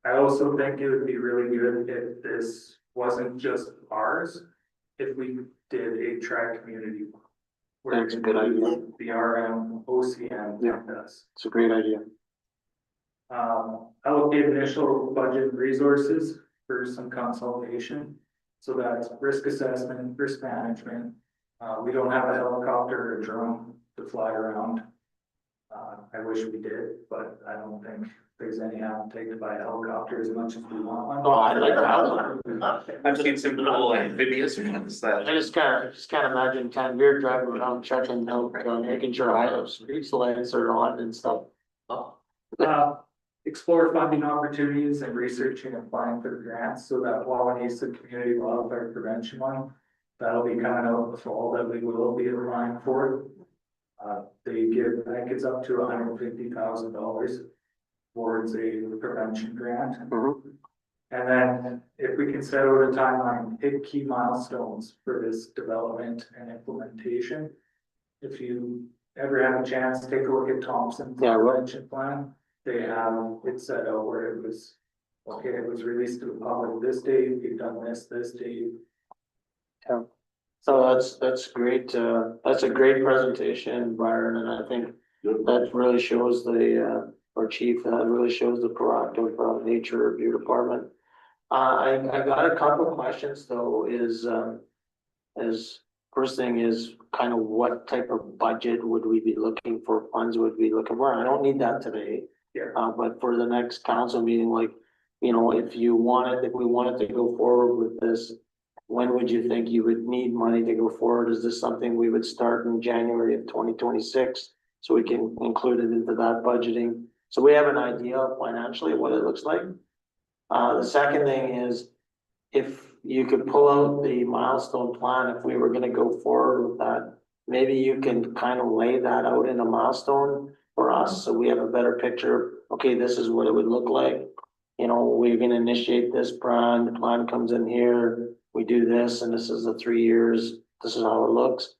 I also think it would be really good if this wasn't just ours, if we did a tri-community one. Where That's a good idea. the RM, OCN, Yeah. and us. It's a great idea. Allocate initial budget resources for some consultation. So that's risk assessment, risk management. We don't have a helicopter or drone to fly around. I wish we did, but I don't think there's any appetite to buy a helicopter as much as we want one. Oh, I like that. I've seen some little amphibious ones that. I just can't imagine Tanvir driving around checking out, making sure street lights are on and stuff. Explore funding opportunities and researching and applying for grants, so that Wawanesa Community Wildfire Prevention one, that'll be coming out in the fall that we will be applying for. They give, I think it's up to $150,000 towards a prevention grant. And then if we can set out a timeline, hit key milestones for this development and implementation. If you ever have a chance, take a look at Thompson's Yeah, I will. prevention plan. They have it set out where it was, okay, it was released to the public this day, we've done this day. So that's great, that's a great presentation, Byron, and I think that really shows our chief, that really shows the proactive nature of your department. I got a couple of questions though, first thing is kind of what type of budget would we be looking for, funds would we be looking for? I don't need that today. Yeah. But for the next council meeting, like, you know, if we wanted to go forward with this, when would you think you would need money to go forward? Is this something we would start in January of 2026? So we can include it into that budgeting, so we have an idea of financially what it looks like. The second thing is, if you could pull out the milestone plan, if we were gonna go forward with that, maybe you can kind of lay that out in a milestone for us, so we have a better picture. Okay, this is what it would look like. You know, we're gonna initiate this plan, the plan comes in here, we do this, and this is the 3 years, this is how it looks.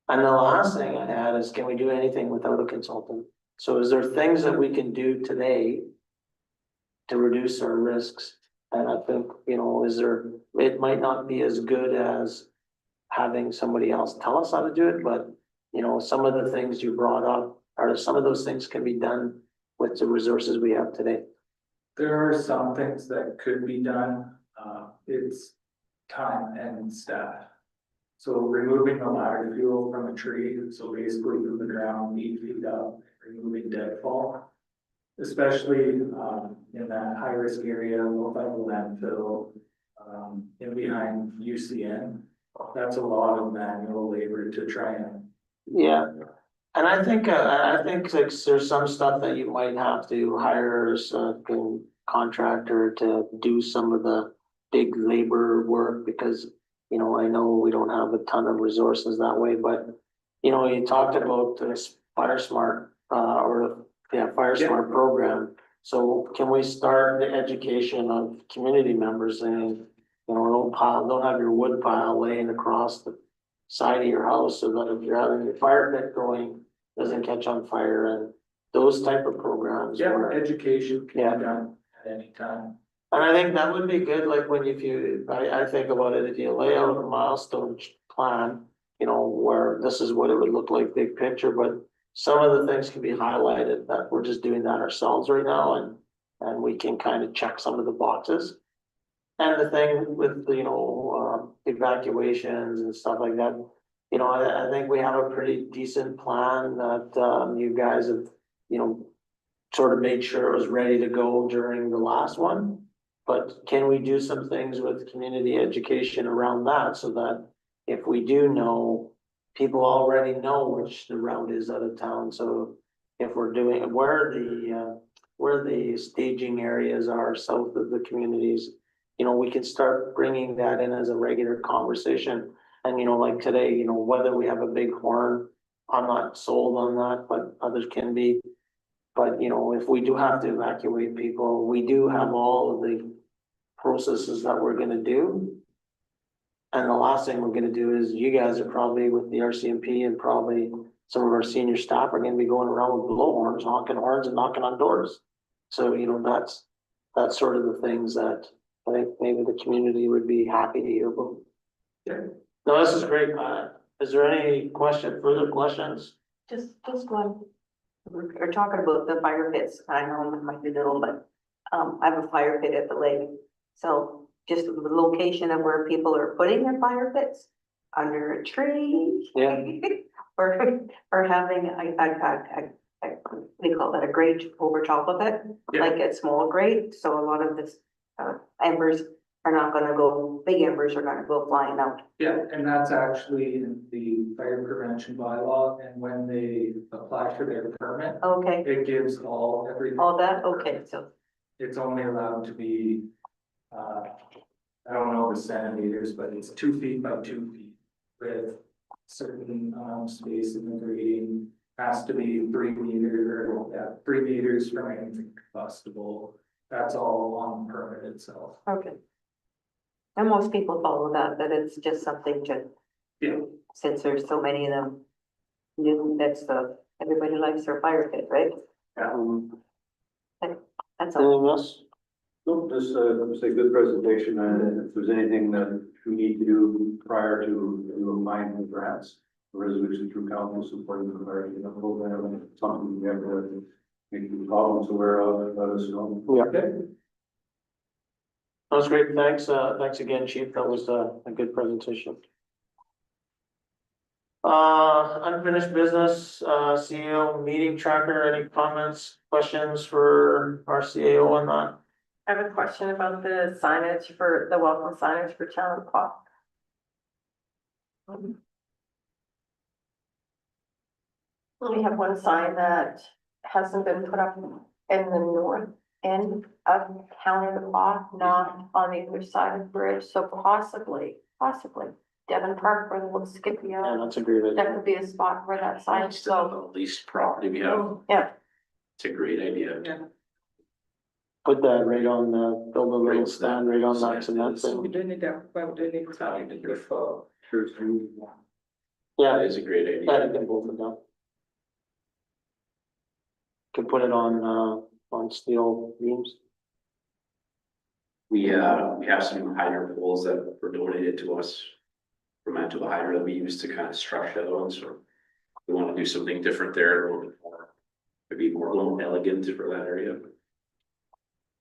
And the last thing I had is, can we do anything without a consultant? So is there things that we can do today to reduce our risks? And I think, you know, it might not be as good as having somebody else tell us how to do it, but, you know, some of the things you brought up, some of those things can be done with the resources we have today. There are some things that could be done, it's time and staff. So removing the ladder fuel from a tree, so basically from the ground, 8 feet up, removing deadfall. Especially, in that high risk area, low by the landfill, in behind UCN. That's a lot of manual labor to try and. Yeah, and I think like there's some stuff that you might have to hire a contractor to do some of the big labor work, because, you know, I know we don't have a ton of resources that way, but, you know, you talked about this Fire Smart, Fire Smart program. So can we start the education of community members and, you know, don't have your wood pile laying across the side of your house, so that if you're having your fire pit going, doesn't catch on fire, and those type of programs. Yeah, where- education Yeah. can be done at any time. And I think that would be good, like I think about it, if you lay out a milestone plan, you know, where this is what it would look like, big picture, but some of the things can be highlighted that we're just doing that ourselves right now, and we can kind of check some of the boxes. And the thing with, you know, evacuations and stuff like that, you know, I think we have a pretty decent plan that, you guys have, you know, sort of made sure it was ready to go during the last one. But can we do some things with community education around that, so that if we do know, people already know which the route is out of town, so if we're doing, where the staging areas are south of the communities, you know, we can start bringing that in as a regular conversation. And, you know, like today, you know, whether we have a big horn, I'm not sold on that, but others can be. But, you know, if we do have to evacuate people, we do have all of the processes that we're gonna do. And the last thing we're gonna do is you guys are probably with the RCMP and probably some of our senior staff are gonna be going around with blowhorns, honking horns and knocking on doors. So, you know, that's sort of the things that I think maybe the community would be happy to hear about. No, this is great. Is there any further questions? Just one. We're talking about the fire pits. I know it might be little, but I have a fire pit at the lake. So just the location of where people are putting their fire pits, under a tree. Yeah. Or having we call that a grate over top of it, Yeah. like a small grate. So a lot of this embers are not gonna go, big embers are gonna go flying out. Yeah, and that's actually in the fire prevention bylaw, and when they apply for their permit, Okay, it gives everything. all that, okay, so, It's only allowed to be, I don't know the centimeters, but it's 2 feet by 2 feet. With certain, space in the grading, has to be 3 meters, or, 3 meters from anything combustible. That's all on the permit itself. okay. And most people follow that it's just something to, Yeah. since there's so many of them. Everybody likes their fire pit, right? That's all. Anything else? Nope, just, say good presentation, and if there's anything that we need to do prior to applying for grants, a resolution through council supporting the fire, program, and something we have to make the problems aware of, let us know. Yeah. Okay. That was great. Thanks again, Chief. That was a good presentation. Unfinished business, CEO meeting tracker, any comments, questions for our CAO on that? I have a question about the signage for, the welcome signage for Town Clock. We have one sign that hasn't been put up in the north end of County Clock, not on the other side of the bridge, so possibly Devon Park where the little Skippy Yeah, are. that's a great That idea. could be a spot where that sign It's still so, the least property we have. yeah. It's a great idea. Put that right on the, build a little stand right on that cement So we thing. don't need that, but we don't need time to before. Sure, it's true. Yeah, That is a great yeah, idea. you can both of them. Can put it on steel beams. We have some hydrant poles that were donated to us from Manitoba Hydro that we use to kind of structure those, so we want to do something different there, a little bit more, maybe more, a little elegant for that area.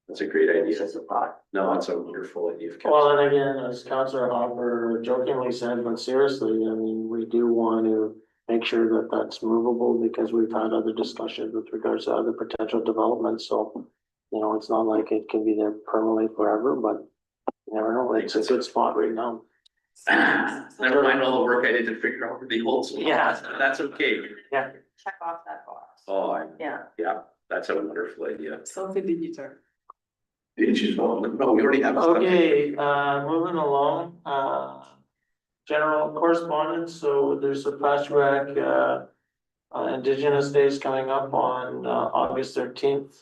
That's a great idea. Just a thought. No, that's a wonderful idea. Well, and again, as Councillor Hopper jokingly said, but seriously, I mean, we do want to make sure that that's movable because we've had other discussions with regards to other potential developments, so. You know, it's not like it can be there permanently forever, but you never know, it's a good spot right now. Never mind all the work I did to figure out where the holes were. Yeah. That's okay. Yeah. Check off that box. Oh, Yeah. that's a wonderful idea. Something digital. Did you know? No, we already have. stuff. Okay, moving along, general correspondence, so there's a fast track, Indigenous Days coming up on, August 13th.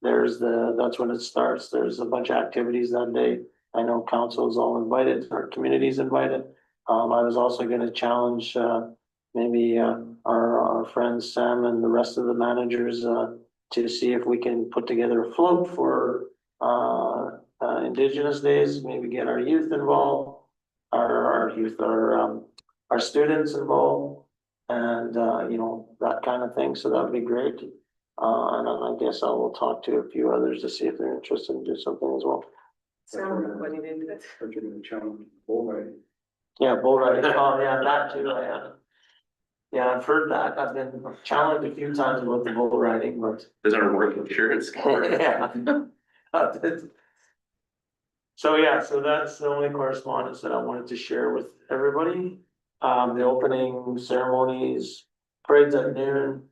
That's when it starts, there's a bunch of activities that day, I know council is all invited, our community's invited. I was also gonna challenge, maybe, our friends Sam and the rest of the managers, to see if we can put together a float for Indigenous Days, maybe get our youth involved, our students involved, and you know, that kind of thing, so that would be great. And then I guess I will talk to a few others to see if they're interested in doing something as well. So what did it? But you're gonna challenge bull riding. Yeah, bull riding, oh yeah, that too, yeah, I've heard that, I've been challenged a few times about the bull riding, but. Doesn't our work insurance cover it? Yeah. So yeah, so that's the only correspondence that I wanted to share with everybody. The opening ceremonies, parades at noon,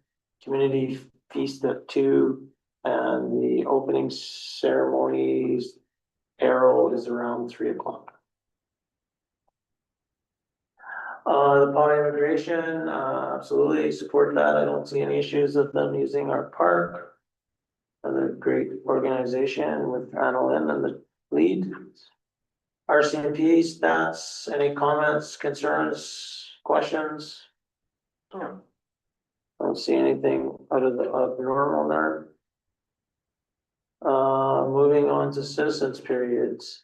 community feast at 2, and the opening ceremonies arrow is around 3 o'clock. The Pawnee Immigration, absolutely support that. I don't see any issues with them using our park. Another great organization with Annalyn and the lead. RCMP stats, any comments, concerns, questions? No. Don't see anything out of the abnormal there. Moving on to citizens periods.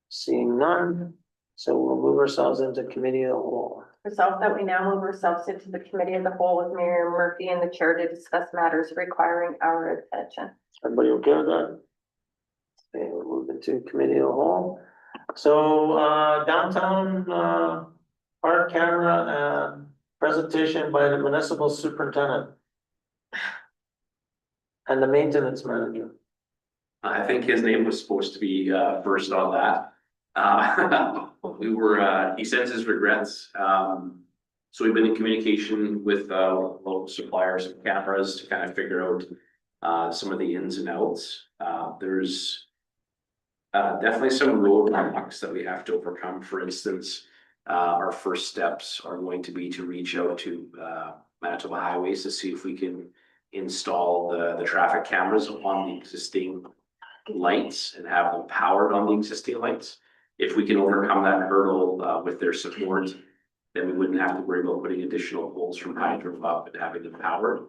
Seeing none, so we'll move ourselves into committee of the whole. Resolved that we now move ourselves into the committee of the whole with Mayor Murphy and the chair to discuss matters requiring our attention. Everybody okay with that? Okay, we'll move into committee of the whole. So, downtown, park camera and presentation by the municipal superintendent. And the maintenance manager. I think his name was supposed to be first on that. He sends his regrets. So we've been in communication with local suppliers of cameras to kind of figure out some of the ins and outs. There's definitely some roadblocks that we have to overcome. For instance, our first steps are going to be to reach out to Manitoba Highways to see if we can install the traffic cameras on the existing lights and have them powered on the existing lights. If we can overcome that hurdle with their support, then we wouldn't have to worry about putting additional poles from hydro up and having them powered.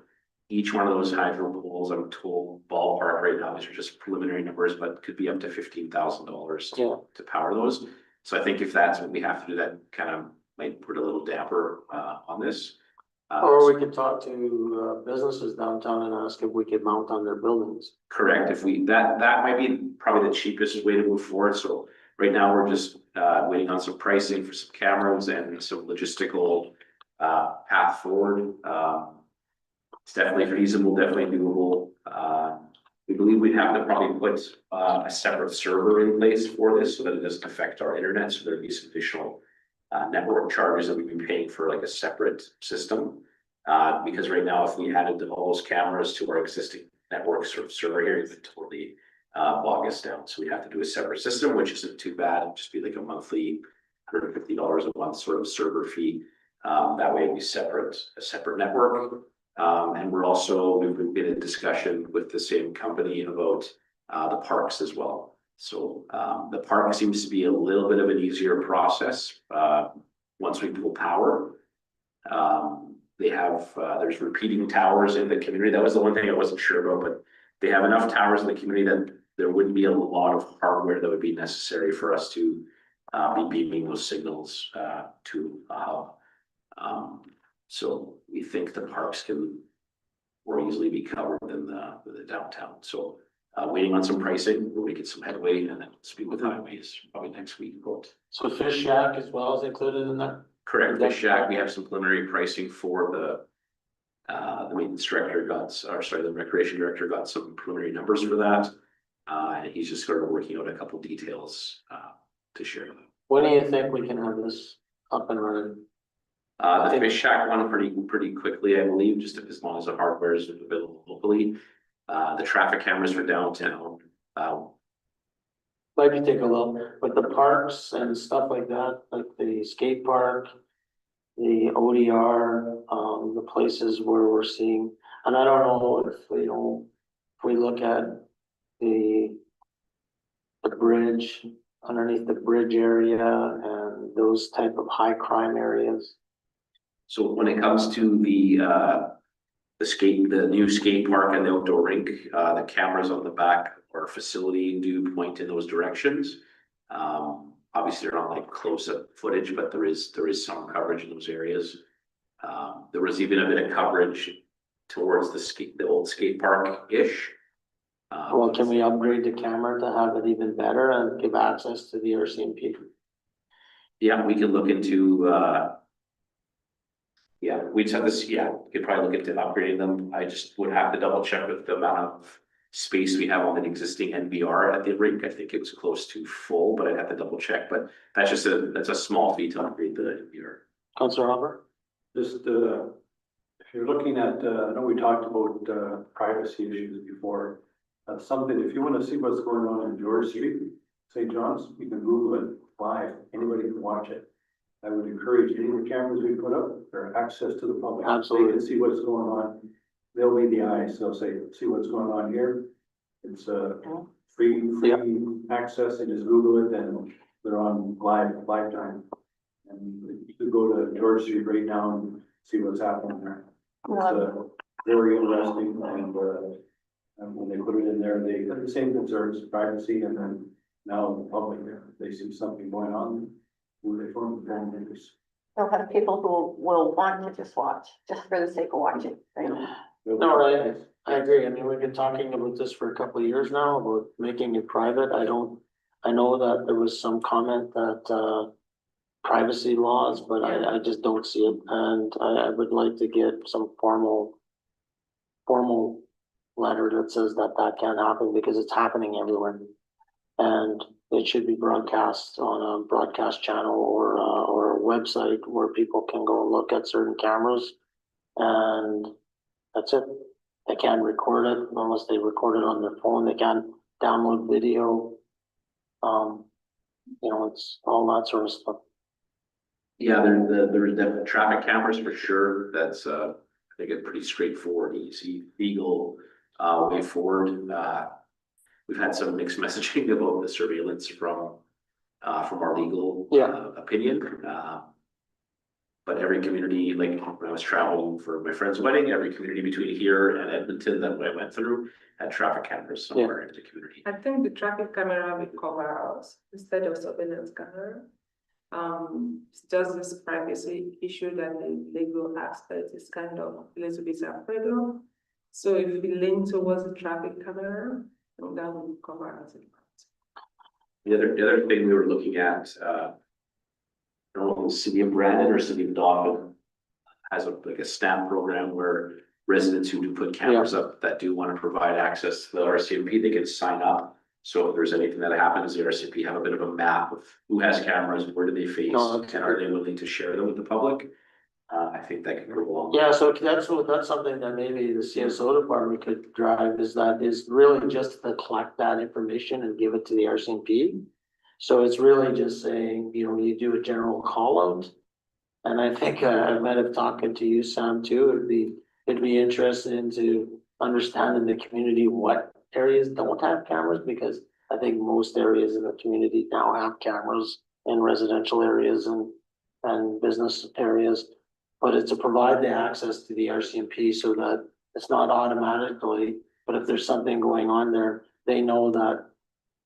Each one of those hydro poles, I'm told ballpark right now, these are just preliminary numbers, but could be up to $15,000 Yeah. to power those. So I think if that's what we have to do, that kind of might put a little damper on this. Or we could talk to businesses downtown and ask if we could mount on their buildings. Correct, if we, that might be probably the cheapest way to move forward, so right now we're just waiting on some pricing for some cameras and some logistical path forward. It's definitely feasible, definitely doable. We believe we'd have to probably put a separate server in place for this so that it doesn't affect our internet, so there'd be some additional network charges that we'd be paying for like a separate system. Because right now, if we added all those cameras to our existing network server here, it would totally bog us down. So we have to do a separate system, which isn't too bad. It'd just be like a monthly $150 a month sort of server fee. That way it'd be a separate network. And we've been in discussion with the same company about the parks as well. So the park seems to be a little bit of an easier process once we pull power. They have, there's repeating towers in the community. That was the one thing I wasn't sure about, but they have enough towers in the community that there wouldn't be a lot of hardware that would be necessary for us to be beaming those signals to a hub. So we think the parks can more easily be covered than the downtown. So waiting on some pricing, we'll get some headway and then speak with highways probably next week. So Fish Shack as well is included in that? Correct, Fish Shack, we have some preliminary pricing for the maintenance director the recreation director got some preliminary numbers for that. And he's just sort of working out a couple details to share. When do you think we can have this up and running? The Fish Shack one pretty quickly, I believe, just as long as the hardware is available locally. The traffic cameras for downtown. Maybe take a look with the parks and stuff like that, like the skate park, the ODR, the places where we're seeing, and I don't know if we look at the bridge, underneath the bridge area and those type of high crime areas. So when it comes to the new skate park and the outdoor rink, the cameras on the back of our facility do point in those directions. Obviously, they're not like close-up footage, but there is some coverage in those areas. There was even a bit of coverage towards the old skate park-ish. Well, can we upgrade the camera to have it even better and give access to the RCMP? Yeah, we can look into, we just have this, we could probably look into upgrading them. I just would have to double check with the amount of space we have on an existing NVR at the rink. I think it was close to full, but I'd have to double check, but that's a small fee to upgrade the NVR. Councilor Robert? Just, if you're looking at, I know we talked about privacy issues before. That's something, if you want to see what's going on in George Street, St. John's, you can Google it live. Anybody can watch it. I would encourage any of the cameras we put up, or access to the public. Absolutely. They can see what's going on. They'll be the eyes. They'll say, see what's going on here. It's free Yep. access, they just Google it and they're on lifetime. And you could go to George Street right now and see what's happening there. It's very interesting and when they put it in there, they have the same concerns, privacy, and then now the public, they see something going on, who they form the phone numbers. They'll have people who will want to just watch, just for the sake of watching, right? No, I agree. I mean, we've been talking about this for a couple of years now, about making it private. I know that there was some comment that, privacy laws, but I just don't see it. And I would like to get some formal letter that says that that can't happen because it's happening everywhere. And it should be broadcast on a broadcast channel or a website where people can go look at certain cameras. And that's it. They can't record it unless they record it on their phone. They can't download video. It's all that sort of stuff. Yeah, there's definitely traffic cameras for sure. That's, I think it's pretty straightforward, easy, legal, way forward. We've had some mixed messaging about the surveillance from our legal opinion. But every community, like when I was traveling for my friend's wedding, every community between here and Edmonton that I went through had traffic cameras somewhere in the community. I think the traffic camera will cover us instead of surveillance camera. It's just this privacy issue that the legal aspect is kind of a little bit afraid of. So if we lean towards the traffic camera, then that will cover us. The other thing we were looking at, I don't know, the city of Brandon or city of Dauphin has a stamp program where residents who do put cameras up that do want to provide access to the RCMP, they can sign up. So if there's anything that happens, the RCMP have a bit of a map of who has cameras, where do they face, and are they willing to share them with the public? I think that could go along. Yeah, so that's something that maybe the CSO department could drive is really just to collect that information and give it to the RCMP. So it's really just saying, you do a general call out. And I think I might have talked to you, Sam, too. It'd be interesting to understand in the community what areas don't have cameras, because I think most areas in the community now have cameras in residential areas and business areas. But it's to provide the access to the RCMP so that it's not automatically, but if there's something going on there, they know that,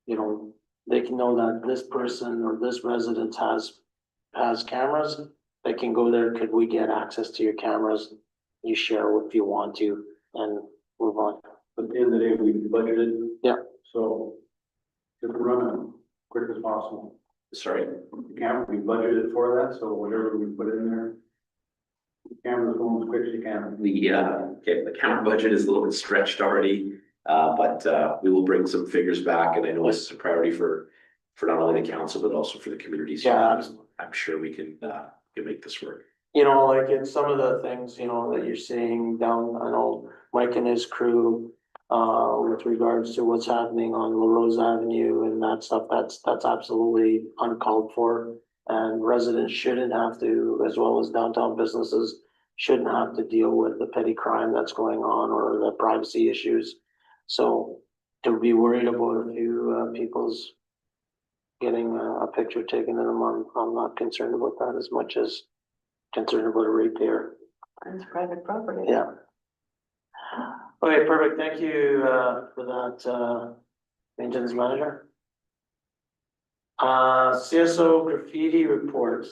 they can know that this person or this resident has cameras. They can go there. Could we get access to your cameras? You share if you want to and move on. But at the end of the day, we budgeted. Yeah. So if we run it quick as possible. Sorry. The camera, we budgeted for that, so whatever we put in there, the camera's going as quick as you can. The camera budget is a little bit stretched already, but we will bring some figures back, and I know this is a priority for not only the council, but also for the communities. Yeah. I'm sure we can make this work. Like in some of the things, that you're seeing down, I know Mike and his crew, with regards to what's happening on La Rose Avenue and that stuff, that's absolutely uncalled for. And residents shouldn't have to, as well as downtown businesses, shouldn't have to deal with the petty crime that's going on or the privacy issues. So to be worried about a few people's getting a picture taken of them, I'm not concerned about that as much as concerned about a ratepayer. It's private property. Yeah. Okay, perfect. Thank you for that, maintenance manager. CSO graffiti report.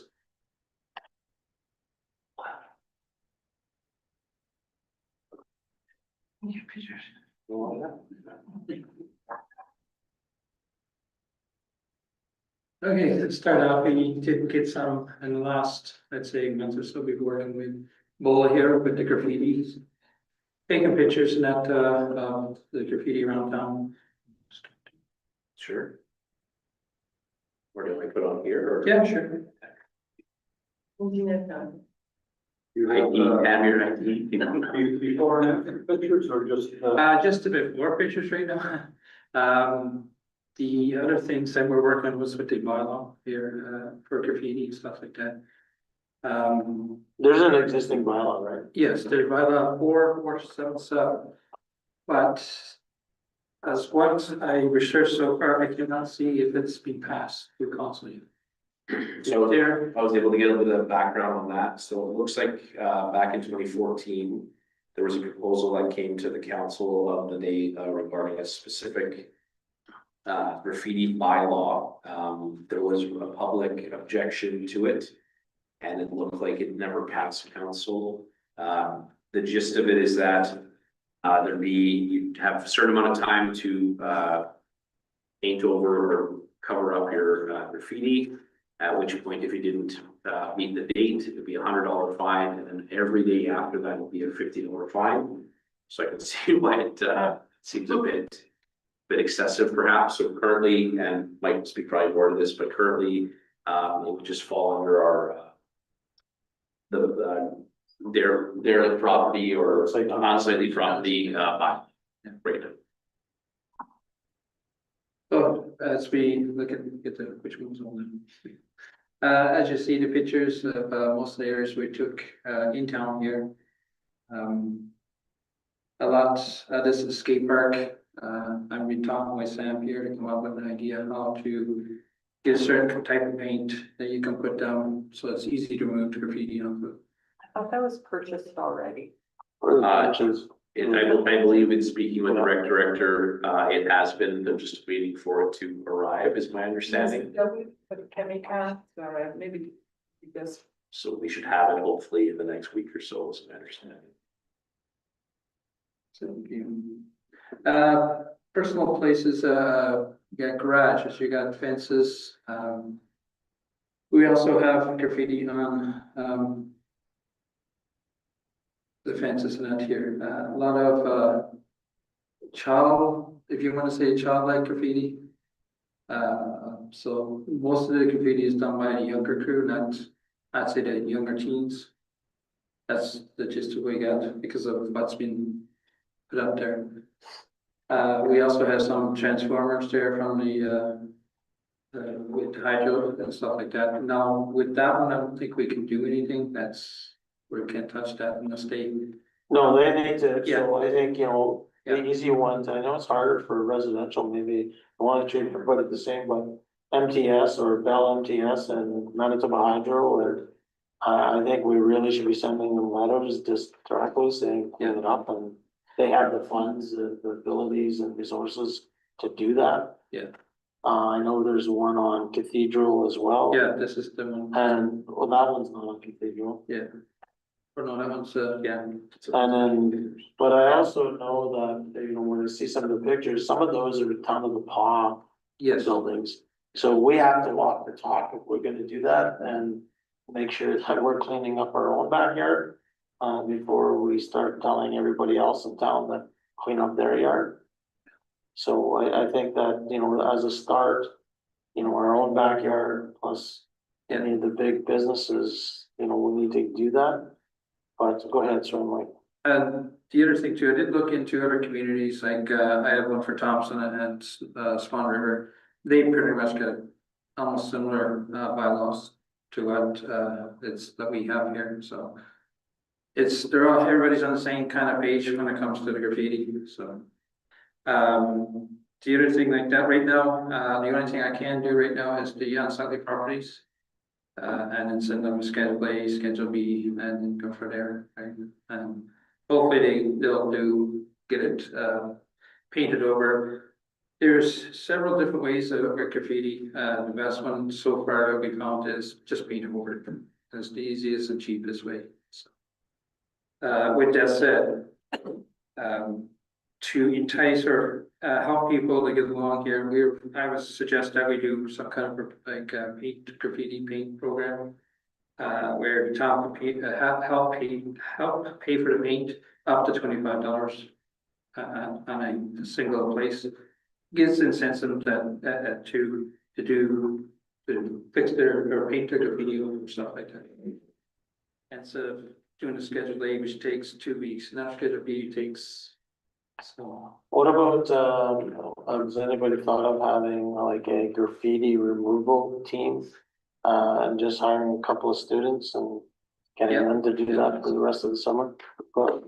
Okay, let's start off. We did get some in the last, let's say, month or so. We've been working with Bola here with the graffitis, taking pictures and that, the graffiti around town. Sure. Where do I put on here? Or? Yeah, sure. Engineer done. You have, Have your ID, before and after pictures or just? Just a bit more pictures right now. The other things that we're working on was with the bylaw here, for graffiti and stuff like that. There's an existing bylaw, right? Yes, there's bylaw 4477, but As what I researched so far, I cannot see if it's been passed through council yet. So There, I was able to get a bit of background on that, so it looks like back in 2014. There was a proposal that came to the council of the day regarding a specific graffiti bylaw. There was a public objection to it. And it looked like it never passed council. The gist of it is that you have a certain amount of time to paint over or cover up your graffiti. At which point, if you didn't meet the date, it would be $100 fine, and then every day after that will be a $50 fine. So I can see why it seems a bit excessive perhaps. So currently, and Mike will speak probably more to this, but currently it would just fall under our their property or unsightly property by right. so as we look at, get the, which one's on there. As you see the pictures of most of the areas we took in town here. A lot, this is skate park. I've been talking with Sam here to come up with an idea how to get a certain type of paint that you can put down, so it's easy to remove the graffiti off of. I thought that was purchased already. And I believe in speaking with the rec director, it has been, they're just waiting for it to arrive, is my understanding. Chemical, maybe because. So we should have it hopefully in the next week or so, is my understanding. So, personal places, you got garages, you got fences. We also have graffiti on, the fences and that here. A lot of, if you want to say childlike graffiti. So most of the graffiti is done by a younger crew, not, I'd say the younger teens. That's the gist of what we got because of what's been put up there. We also have some transformers there from the with hydro and stuff like that. Now, with that one, I don't think we can do anything. That's, we can't touch that in the state. No, they need to, Yeah. so I think, you know, the Yeah. easy ones, I know it's harder for residential, maybe, I want to treat put it the same, but MTS or Bell MTS and Manitoba Hydro, or I think we really should be sending them letters just directly saying, clean it up, and they have the funds, the abilities and resources to do that. Yeah. I know there's one on Cathedral as well. Yeah, this is the one. And, well, that one's not on Cathedral. Yeah. Or no, that one's, yeah. And then, but I also know that, you know, when I see some of the pictures, some of those are town of the paw Yes, buildings. So we have to walk the talk if we're gonna do that and make sure that we're cleaning up our own backyard. Before we start telling everybody else in town that clean up their yard. So I think that, you know, as a start, you know, our own backyard plus any of the big businesses, you know, we need to do that. But go ahead, sorry, Mike. and the other thing too, I did look into other communities, like, I have one for Thompson and, Swan River. They pretty much got almost similar, bylaws to what, it's, that we have here, so. They're all, everybody's on the same kind of page when it comes to the graffiti, so. The other thing like that right now, the only thing I can do right now is the unsightly properties. And then send them Schedule A, Schedule B, and then go for there. And hopefully they'll get it painted over. There's several different ways of graffiti. The best one so far that we found is just paint over it. That's the easiest and cheapest way. So, with that said, to entice or help people to get along here, I would suggest that we do some kind of like graffiti paint program. Where the town can help pay for the paint up to $25 on a single place. Gives incentive that to fix or paint their graffiti or stuff like that. Instead of doing the Schedule A, which takes 2 weeks, now Schedule B takes. So, What about, has anybody thought of having like a graffiti removal team? And just hiring a couple of students and getting them to do that for the rest of the summer? I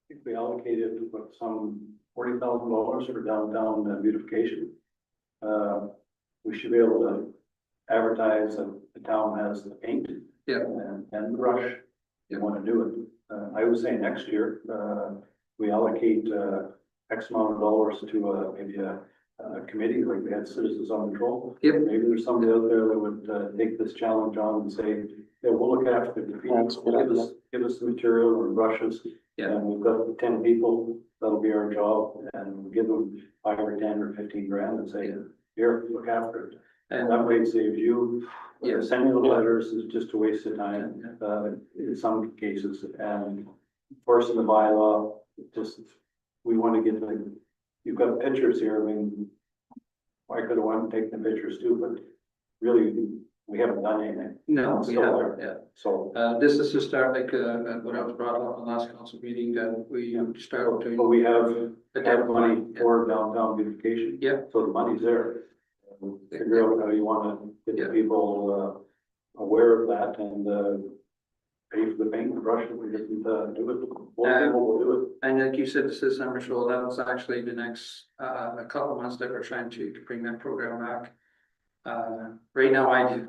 think we allocated some $40,000 for downtown beautification. We should be able to advertise that the town has the paint. Yeah. And the brush, you wanna do it. I would say next year, we allocate, X amount of dollars to, maybe a committee, like we had Citizens on Patrol. Yep. Maybe there's somebody out there that would, take this challenge on and say, yeah, we'll look after the graffiti. That's a good Give us the material and brushes. Yeah. And we've got 10 people, that'll be our job, and we'll give them 5 or 10 or 15 grand and say, here, look after it. And that way it saves you. Yeah. Sending the letters is just a waste of time, in some cases, and forcing the bylaw, just, we want to get the, you've got pictures here, I mean, I could have went and taken the pictures too, but really, we haven't done anything. No, It's we still haven't, there. yeah. So, This is to start like, what I was brought up in the last council meeting, that we start but doing. we have money Yeah. for downtown beautification. Yeah. So the money's there. Figure out how you wanna get Yeah. the people, aware of that and, pay for the paint and brush if we didn't, do it. We'll do it. And like you said, this is summer, so that was actually the next, a couple of months that we're trying to bring that program back. Right now I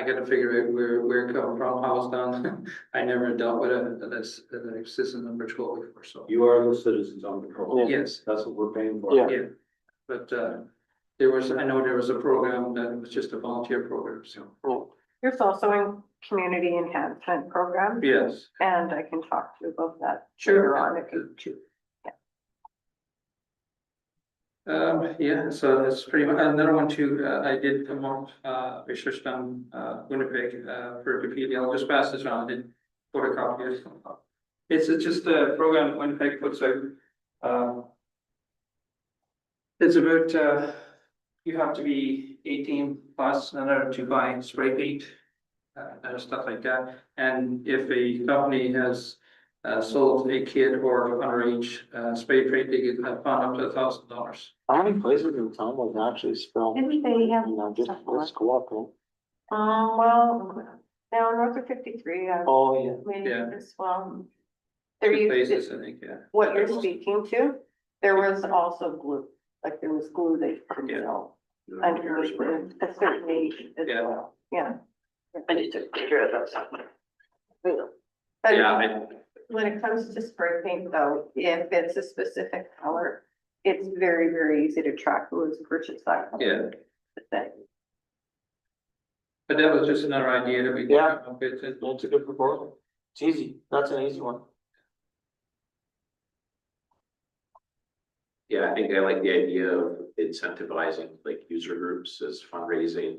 gotta figure out where it come from, how it's done. I never dealt with it, that's, an system number 12 before, so. You are the citizens on patrol. Yes, That's what we're paying for. Yeah. yeah, but, I know there was a program that was just a volunteer program, so, There's also a community enhancement program, yes. and I can talk to you about that Sure. later on if you choose. Yeah, so that's pretty much, another one too, I did come up, research on, Winnipeg, for graffiti, I'll just pass this around, I did photocopy it. It's just a program Winnipeg puts out, it's about, you have to be 18 plus in order to buy spray paint, and stuff like that, and if a company has sold a kid or underage spray paint, they get a fine up to $1,000. How many places in town would actually spell? Didn't they have? You know, just, let's go up, huh? Well, now north of 53, I Oh, yeah. mean, Yeah. as well. There Two used places, to, I think, yeah. what you're speaking to, there was also glue, like there was glue that you couldn't Yeah. know underneath it, a certain age as Yeah. well, yeah. I just took a picture of that somewhere. Yeah, But when it comes to spray paint though, if it's a specific color, it's very, very easy to track who has purchased that. color. Yeah. Thing. But that was just another idea that we. came Yeah. up with, and- That's a good proposal. It's easy. That's an easy one. yeah, I think I like the idea of incentivizing like user groups as fundraising.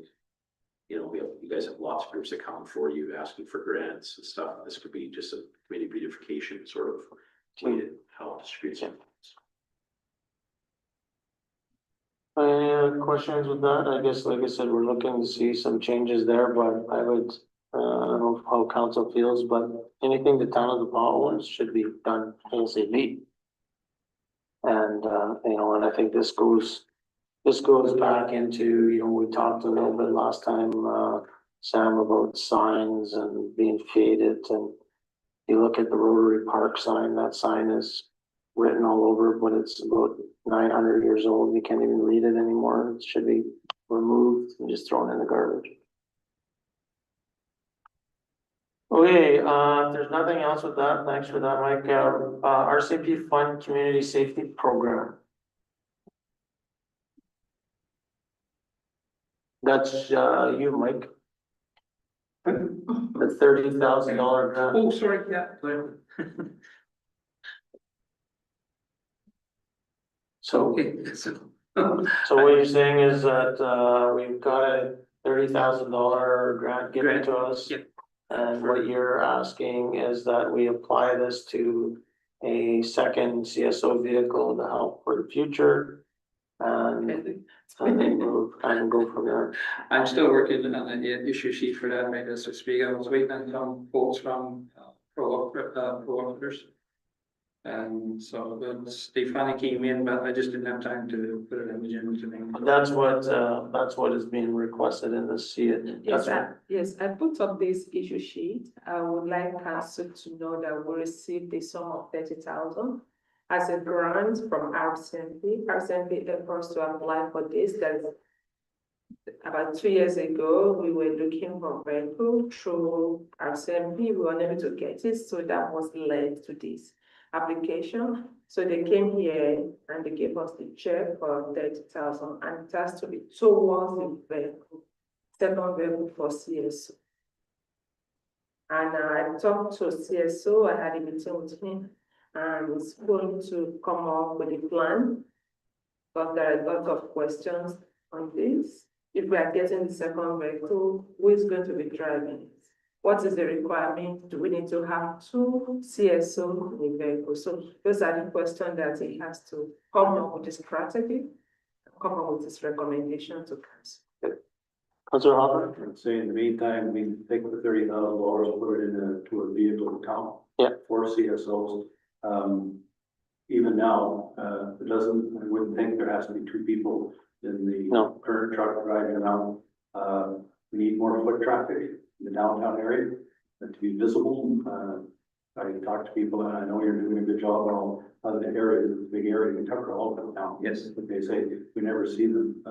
You know, you guys have lots of groups that come for you, asking for grants and stuff. This could be just a community beautification sort of way to help distribute some. Questions with that? I guess, like I said, we're looking to see some changes there, but I would, I don't know how council feels, but anything the town of the wants should be done ASAP. And, and I think this goes back into, we talked a little bit last time, Sam, about signs and being faded, and you look at the Rotary Park sign, that sign is written all over, but it's about 900 years old. You can't even read it anymore. It should be removed and just thrown in the garbage. Okay, if there's nothing else with that, thanks for that, Mike. RCP Fund Community Safety Program. That's, you, Mike. The $30,000 grant. Oh, sorry, yeah. So, Okay, so. so what you're saying is that, we've got a $30,000 grant given Grant, to us? yep. And what you're asking is that we apply this to a second CSO vehicle to help for the future. And then move and go from there. I'm still working on the issue sheet for that, right, as I speak. I was waiting on some quotes from, pro-owners. And so they finally came in, but I just didn't have time to put it in the agenda today. That's what is being requested in the C. Yes, I put up this issue sheet. I would like council to know that we received the sum of 30,000. as a grant from RCMP. RCMP helped us to apply for this. That is about 2 years ago, we were looking for vehicle through RCMP. We were unable to get it, so that was led to this application. So they came here and they gave us the check for 30,000, and it has to be towards the vehicle, second vehicle for CSO. And I talked to CSO, I had a meeting with him, and he's going to come up with a plan. But there are a lot of questions on this. If we are getting the second vehicle, who is going to be driving it? What is the requirement? Do we need to have 2 CSO in the vehicle? So those are the questions that he has to come up with a strategy, come up with his recommendation to council. Councilor Hopper? I'd say in the meantime, we take the $30,000, put it to a vehicle account. Yeah. For CSOs. Even now, it doesn't, I wouldn't think there has to be 2 people in the No. current truck driving around. We need more foot traffic in the downtown area to be visible. I talk to people and I know you're doing a good job on all other areas, the big area in Tucker all over town. Yes. But they say we never see them,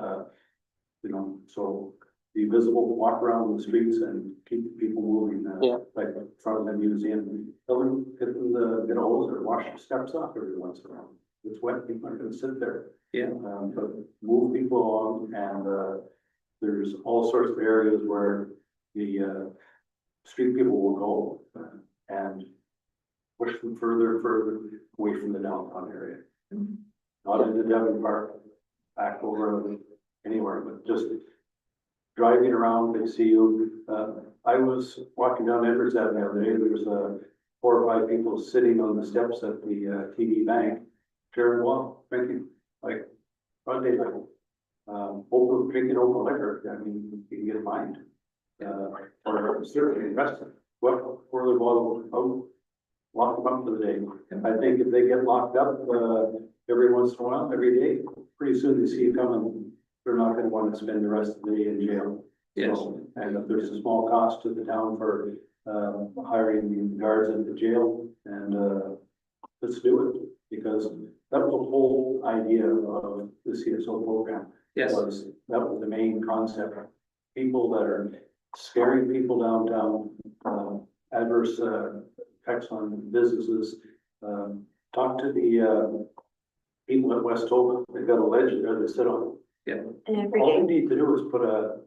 so be visible, walk around the streets and keep people moving. Yeah. Like in front of the museum, tell them, get them to get a hose or wash the steps off every once in a while. It's wet, people aren't gonna sit there. Yeah. But move people along and, there's all sorts of areas where the, street people will go and push them further and further away from the downtown area. Not in the Devon Park, back over anywhere, but just driving around, they see you. I was walking down Edwards Avenue the other day, there was 4 or 5 people sitting on the steps at the TD Bank, sharing water, drinking, like, broad daylight. Drinking open liquor, I mean, you can get fined. Or certainly arrested. Well, for the bottle out, lock them up for the day. I think if they get locked up, every once in a while, every day, pretty soon they see you coming, they're not gonna want to spend the rest of the day in jail. Yes. So, and if there's a small cost to the town for, hiring the guards at the jail, and, let's do it, because that was the whole idea of the CSO program. Yes. That was the main concept. People that are scaring people downtown, adverse, effects on businesses. Talk to the, people at West Tobin, they've got a ledge there they sit on. Yeah. And every All day. they need to do is put a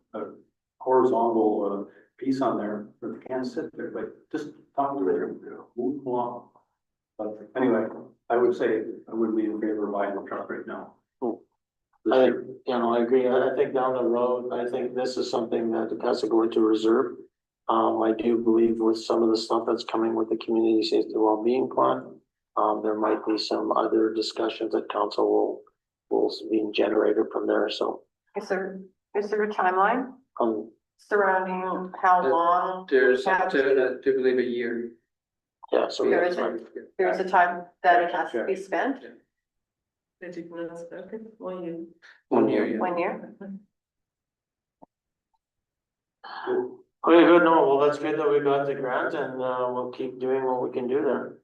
horizontal, piece on there, where they can't sit there, like, just talk to them, move along. But anyway, I would say I wouldn't be in favor of buying a truck right now. This I, year. I agree. I think down the road, I think this is something that has to go into reserve. I do believe with some of the stuff that's coming with the community safety wellbeing plan, there might be some other discussions that council will be generated from there, so. Is there a timeline Um, surrounding how long? There's Have up to, I believe, a year. yeah, so. There that's isn't. right. There's a time that it has to be spent, Okay, 1 year. 1 year, yeah. 1 year? Okay, good, no, well, that's good that we got the grant and, we'll keep doing what we can do there.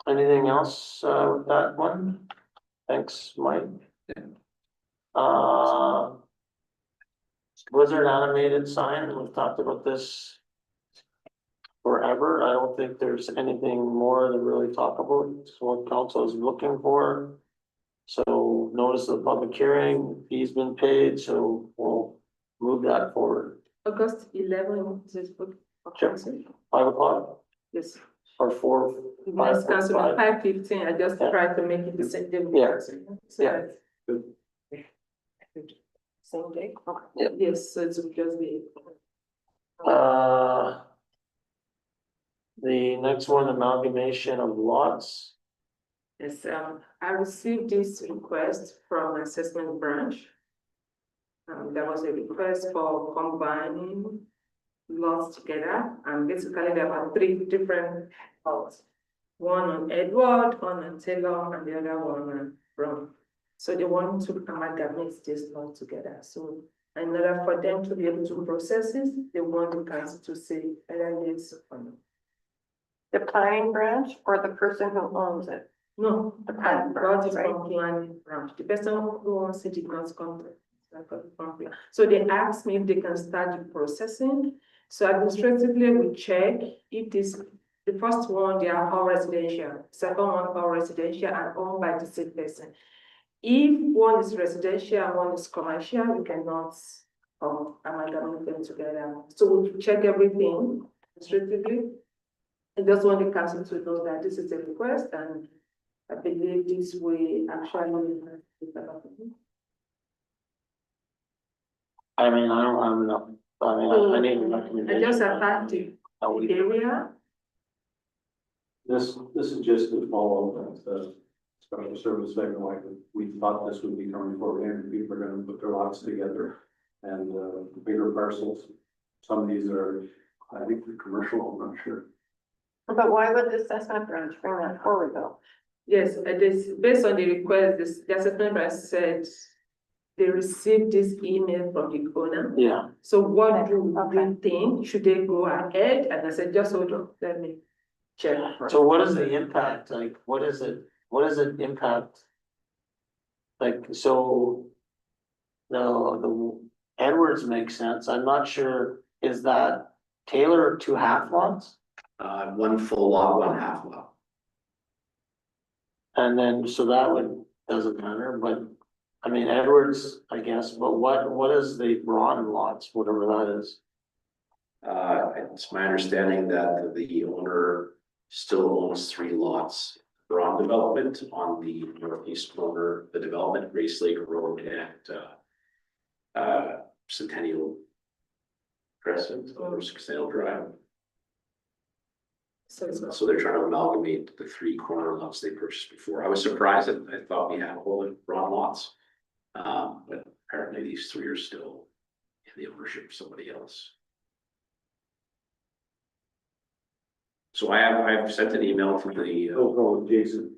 Anything else, with that one? Thanks, Mike. Blizzard animated sign, we've talked about this forever. I don't think there's anything more to really talk about. It's what council is looking for. So notice of the public hearing, fee's been paid, so we'll move that forward. August 11, this book. Sure. 5 o'clock Yes. or 4? Next council, 5:45. 5:15, I just Yeah. tried to make it the same day. Yeah. So Yeah. Same day? Okay. Yeah. yes, so it will just be. The next one, amalgamation of lots. Yes, I received this request from assessment branch. There was a request for combining lots together, and basically there are 3 different lots. One on Edward, one on Taylor, and the other one on Brown. So they want to amalgamate this lot together. So in order for them to be able to process it, they want the council to say either yes or no. The planning branch or the person who owns it? No, The I planning got branch, it right? from planning branch. The person who wants it did not contact. I got it from plan. So they asked me if they can start the processing. So administratively, we check if this, the first one, they are all residential, second one, all residential and owned by the same person. If one is residential and one is commercial, we cannot amalgamate them together. So we check everything administratively. I just want the council to know that this is a request and I believe this way actually development. I mean, I don't have enough, I mean, I need a I recommendation. just attacked the How we- area. This is just to follow the special service segment, like we thought this would be coming forward, and people are gonna put their lots together. And, bigger parcels, some of these are, I think, they're commercial, I'm not sure. But why would the assessment branch bring that forward though? Yes, it is based on the request, the assessment branch said they received this email from the owner. Yeah, So what do Okay. you think? Should they go ahead? And I said, just hold on, let me check. first. so what is the impact, like, what does it impact? Like, so. The Edwards makes sense, I'm not sure, is that Taylor 2 half lots? One full lot, one half lot. And then, so that would, doesn't matter, but, I mean, Edwards, I guess, but what is the Braun lots, whatever that is? It's my understanding that the owner still owns 3 lots. Braun Development on the northeast corner, the development, Grace Lake Road and Centennial Crescent or Centennial Drive. So it's not. So they're trying to amalgamate the 3 corner lots they purchased before. I was surprised that I thought we had all the Braun lots. But apparently these 3 are still in the ownership of somebody else. So I've sent an email to the, Oh, Jason.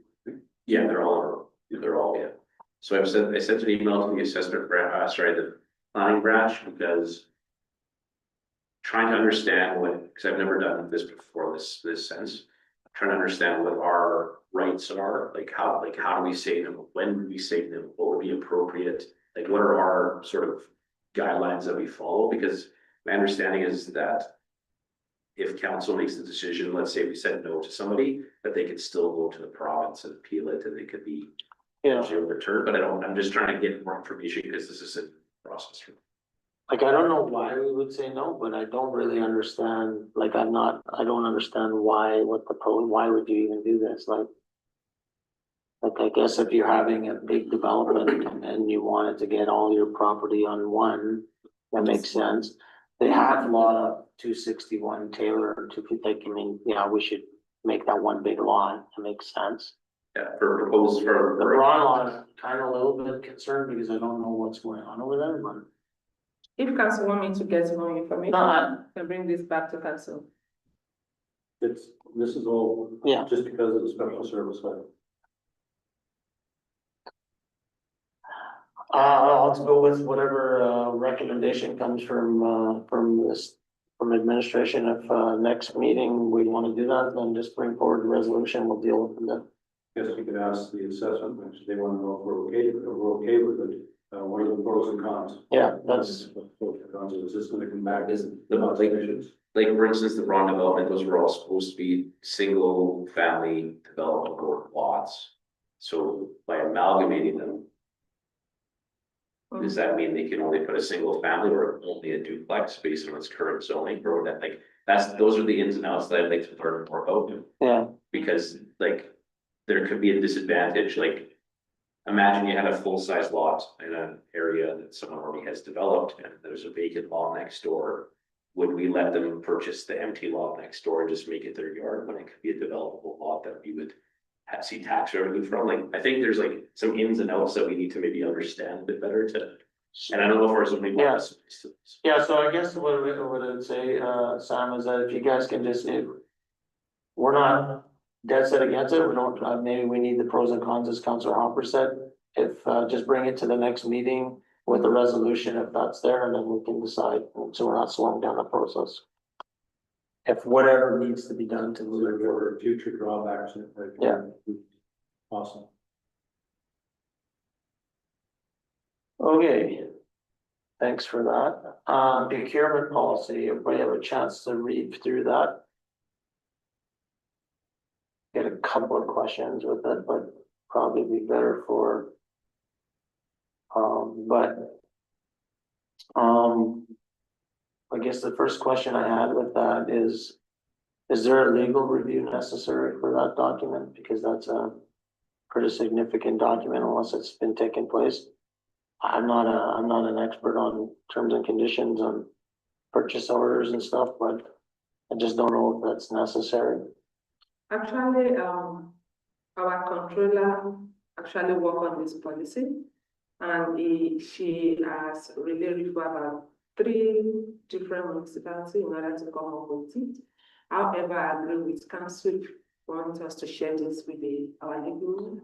yeah, they're all, yeah. So I sent an email to the assessment branch, the planning branch, because trying to understand what, because I've never done this before, this sense, trying to understand what our rights are, like how do we say them, when do we say them, what would be appropriate, like what are our sort of guidelines that we follow, because my understanding is that if council makes the decision, let's say we said no to somebody, that they could still go to the province and appeal it, and they could be Yeah, overturned, but I'm just trying to get more information because this is a process. like, I don't know why we would say no, but I don't really understand, like, I don't understand why, why would you even do this, like. Like, I guess if you're having a big development and you wanted to get all your property on one, that makes sense. They have law 261 Taylor to like, I mean, yeah, we should make that one big lot, it makes sense. Yeah, for proposals for. The Braun lot, I'm kind of a little bit concerned because I don't know what's going on over there, but. If council want me to get more information, No, I can bring this back to council. This is all. Yeah. Just because of the special service side. I'll go with whatever, recommendation comes from administration. If, next meeting, we want to do that, then just bring forward the resolution, we'll deal with it then. Guess you could ask the assessment, which they want to know if we're okay with it. What are the pros and cons? Yeah, that's, Pros and cons, is this gonna come back as The like for instance, the Braun development, those were all supposed to be single family developable lots. So by amalgamating them, does that mean they can only put a single family or only a duplex based on its current zoning, or that like, those are the ins and outs that I'd like to learn more about. yeah, Because like, there could be a disadvantage, like. Imagine you had a full-size lot in an area that someone already has developed and there's a vacant lot next door. Would we let them purchase the empty lot next door and just make it their yard when it could be a developable lot that we would see tax revenue from? Like, I think there's like some ins and outs that we need to maybe understand a bit better and I don't know if there's something. Yeah. Yeah, so I guess what I'd say, Sam, is that if you guys can just, we're not dead set against it, we don't, maybe we need the pros and cons, as Councilor Hopper said. If, just bring it to the next meeting with a resolution, if that's there, and then we can decide, so we're not slowing down the process. If whatever needs to be done to move it forward. for future drawbacks. Yeah. Awesome. Okay. Thanks for that. Procurement policy, everybody have a chance to read through that? Get a couple of questions with it, but probably be better for. I guess the first question I had with that is there a legal review necessary for that document? Because that's a pretty significant document unless it's been taking place. I'm not an expert on terms and conditions on purchase orders and stuff, but I just don't know if that's necessary. Actually, our controller actually work on this policy. And she has really reviewed about 3 different municipalities in order to come up with it. However, I agree with council, want us to share this with our legal.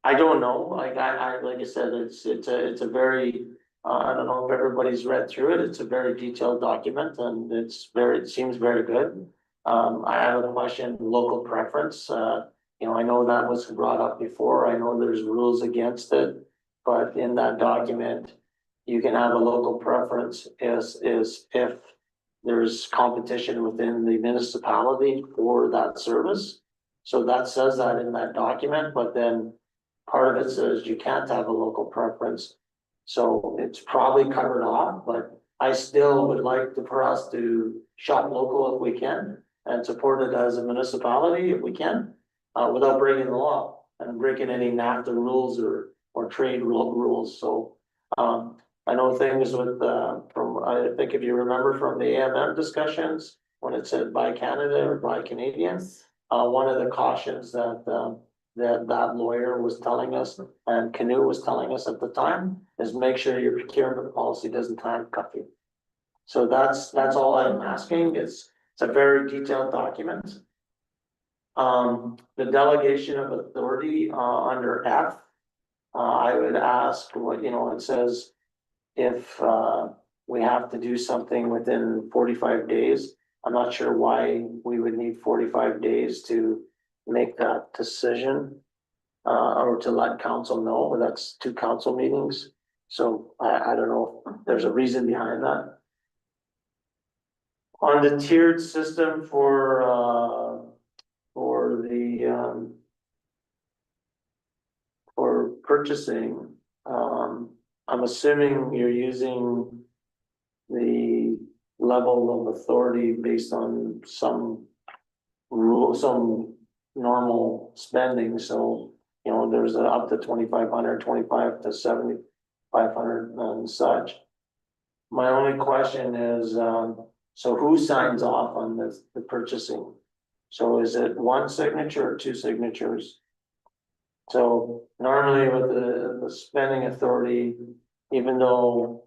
I don't know, like I said, it's a very, I don't know if everybody's read through it, it's a very detailed document and it seems very good. I have a question, local preference, you know, I know that was brought up before, I know there's rules against it. But in that document, you can have a local preference is if there's competition within the municipality for that service. So that says that in that document, but then part of it says you can't have a local preference. So it's probably covered off, but I still would like for us to shop local if we can and support it as a municipality if we can, without breaking the law and breaking any NAFTA rules or trade rules, so, I know things with, I think if you remember from the AMM discussions, when it said buy Canada or buy Canadians, one of the cautions that lawyer was telling us, and Canoe was telling us at the time, is make sure your procurement policy doesn't handcuff you. So that's all I'm asking, it's a very detailed document. The delegation of authority, under F, I would ask what, you know, it says if we have to do something within 45 days. I'm not sure why we would need 45 days to make that decision or to let council know. That's 2 council meetings. So I don't know if there's a reason behind that. On the tiered system for the for purchasing, I'm assuming you're using the level of authority based on some rule, some normal spending, so, you know, there's up to 2,500, 25 to 7,500 and such. My only question is, so who signs off on this, the purchasing? So is it 1 signature or 2 signatures? So normally with the spending authority, even though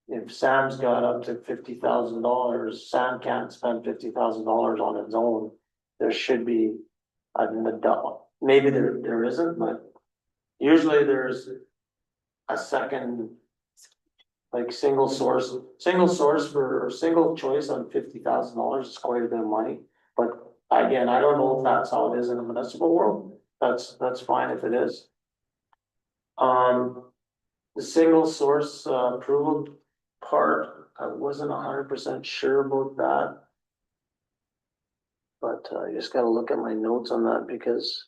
if Sam's got up to $50,000, Sam can't spend $50,000 on its own. There should be an adult, maybe there isn't, but usually there's a second, like single source for, or single choice on $50,000 is quite a bit of money. But again, I don't know if that's how it is in the municipal world. That's fine if it is. The single source approval part, I wasn't 100% sure about that. But I just gotta look at my notes on that because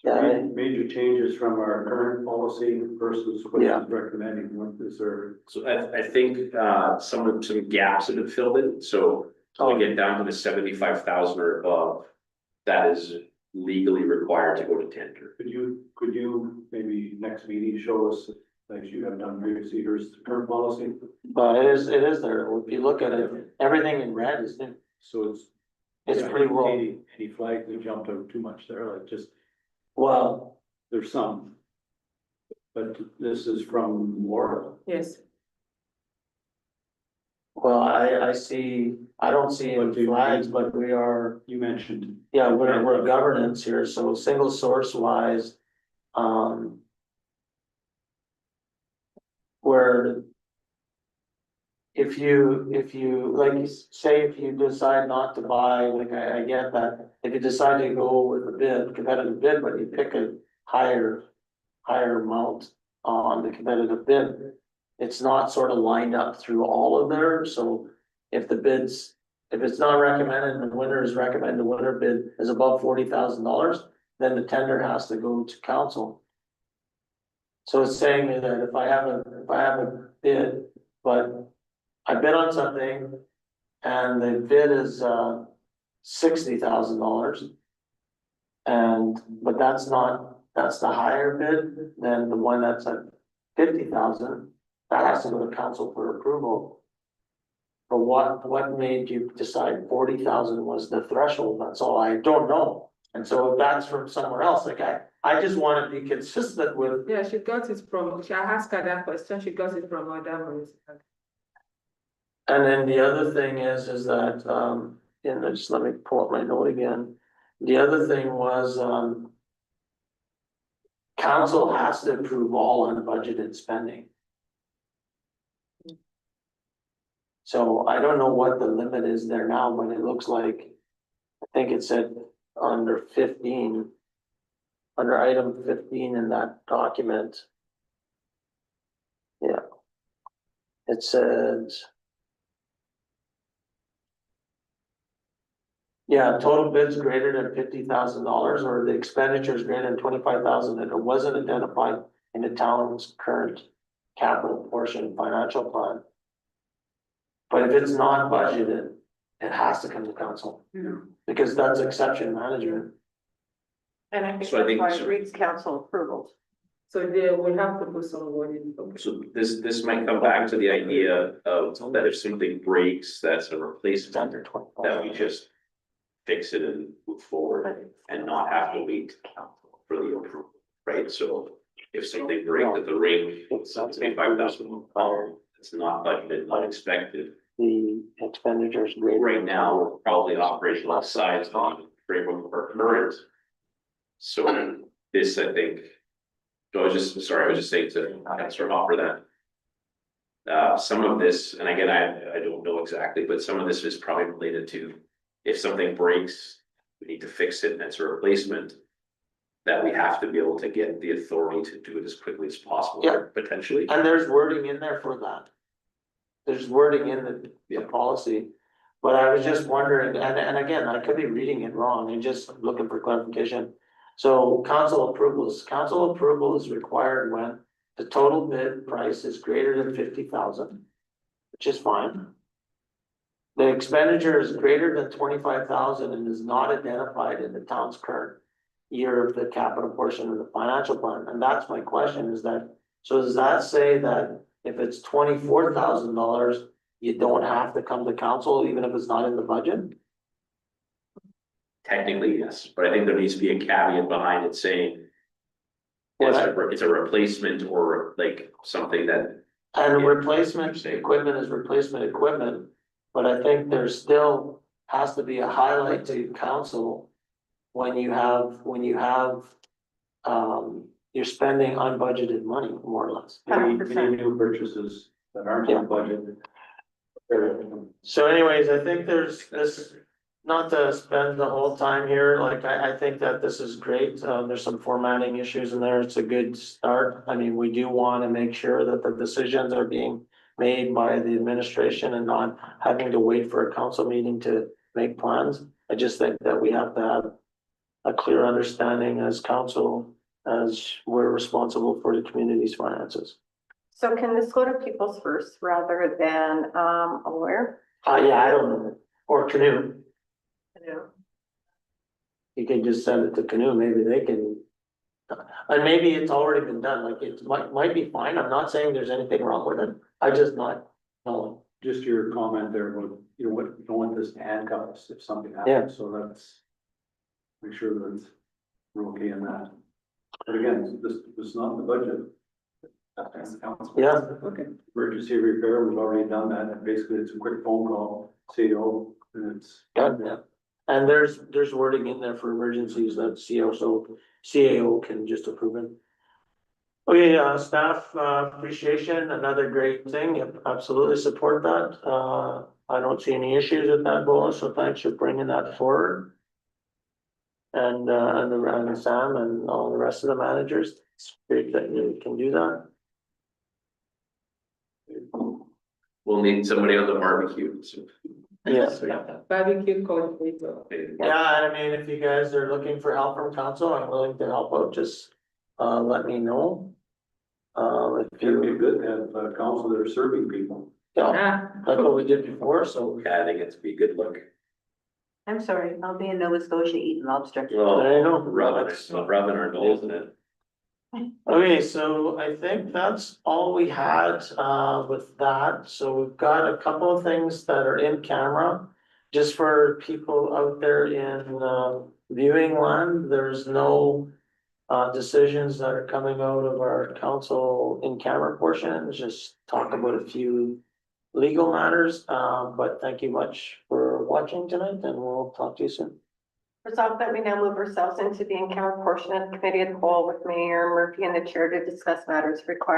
yeah, Major changes from our current policy versus what Yeah. is recommending, what is there? So I think, some gaps have been filled in, so when we get down to the 75,000 or above, that is legally required to go to tender. Could you maybe next meeting show us, like you have done previously, here's the current policy? but it is there. If you look at it, everything in red is new. So It's yeah, pretty well, any flags that jumped out too much there, like just, well, there's some. But this is from Laura. Yes. well, I don't see any flags, but we are, You mentioned. yeah, we're governance here, so single source wise. Where if you, like, say if you decide not to buy, like, I get that. If you decide to go with a bid, competitive bid, but you pick a higher amount on the competitive bid, it's not sort of lined up through all of there, so if the bids, if it's not recommended and the winner is recommended, the winner bid is above $40,000, then the tender has to go to council. So it's saying that if I have a bid, but I bid on something and the bid is $60,000. But that's the higher bid than the one that's at 50,000, that has to go to council for approval. But what made you decide 40,000 was the threshold? That's all, I don't know. And so if that's from somewhere else, like I just want to be consistent with. Yeah, she got it from, I asked her that question, she got it from Madam Municipal. And then the other thing is that, and just let me pull up my note again. The other thing was, council has to approve all unbudgeted spending. So I don't know what the limit is there now, but it looks like, I think it said under 15, under item 15 in that document. Yeah. It says, yeah, total bids greater than $50,000 or the expenditures greater than 25,000 and it wasn't identified in the town's current capital portion financial plan. But if it's not budgeted, it has to come to council, because that's exception management. And I think So I think- that's why it reads council approvals. So there, we have to put some wording. So this might come back to the idea of that if something breaks, that's a It's replacement, under 25. that we just fix it and move forward and not have to wait for the approval, right? So if something breaks at the rate, it's $5,000, it's not budgeted, not expected. The expenditures greater. Right now, we're probably operating outside of the framework of our current. So this, I think, I was just saying to Councilor Hopper that some of this, and again, I don't know exactly, but some of this is probably related to if something breaks, we need to fix it and it's a replacement, that we have to be able to get the authority to do it as quickly as possible, Yeah. potentially. And there's wording in there for that. There's wording in the policy, but I was just wondering, and again, I could be reading it wrong and just looking for clarification. So council approval is required when the total bid price is greater than 50,000, which is fine. The expenditure is greater than 25,000 and is not identified in the town's current year of the capital portion of the financial plan. And that's my question, is that, so does that say that if it's $24,000, you don't have to come to council even if it's not in the budget? Technically, yes, but I think there needs to be a caveat behind it saying it's a replacement or like something that, And Yeah. replacement equipment is replacement equipment, but I think there still has to be a highlight to council when you have, you're spending unbudgeted money, more or less. Any 100%. new purchases that aren't Yeah. on budget. So anyways, I think there's this, not to spend the whole time here, like, I think that this is great. There's some formatting issues in there. It's a good start. I mean, we do want to make sure that the decisions are being made by the administration and not having to wait for a council meeting to make plans. I just think that we have to have a clear understanding as council, as we're responsible for the community's finances. So can this go to People's First rather than, Aware? Yeah, I don't know, or Canoe. No. You can just send it to Canoe, maybe they can. And maybe it's already been done, like it might be fine, I'm not saying there's anything wrong with it, I just not knowing. Just your comment there, about you know, what, you don't want this to handcuff us if something Yeah. happens, so that's. Make sure that we're okay in that. But again, this is not the budget. That's the council. Yeah. Okay. Emergency repair, we've already done that, and basically it's a quick phone call, CO, and it's. Yeah. And there's wording in there for emergencies that CAO can just approve it. Okay, staff, appreciation, another great thing, Yep, absolutely support that, I don't see any issues with that, Bola, so thanks for bringing that forward. And Sam and all the rest of the managers, it's great that you can do that. We'll need somebody on the barbecue, so. Yes. Barbecue coordinator. Yeah, and I mean, if you guys are looking for help from council, I'm willing to help out, just, let me know. If It'd be you, good to have, council that are serving people. yeah, Ah, that's what we did before, so. Yeah, I think it's be a good look. I'm sorry, I'll be in Nova Scotia eating lobster. There you go. Rubbing our nose in it. Okay, so I think that's all we had with that, so we've got a couple of things that are in camera. Just for people out there in viewing land, there's no decisions that are coming out of our council in camera portion, just talk about a few legal matters, but thank you much for watching tonight, and we'll talk to you soon. Resolved that we now move ourselves into the in-camera portion of the committee of the whole with Mayor Murphy and the chair to discuss matters required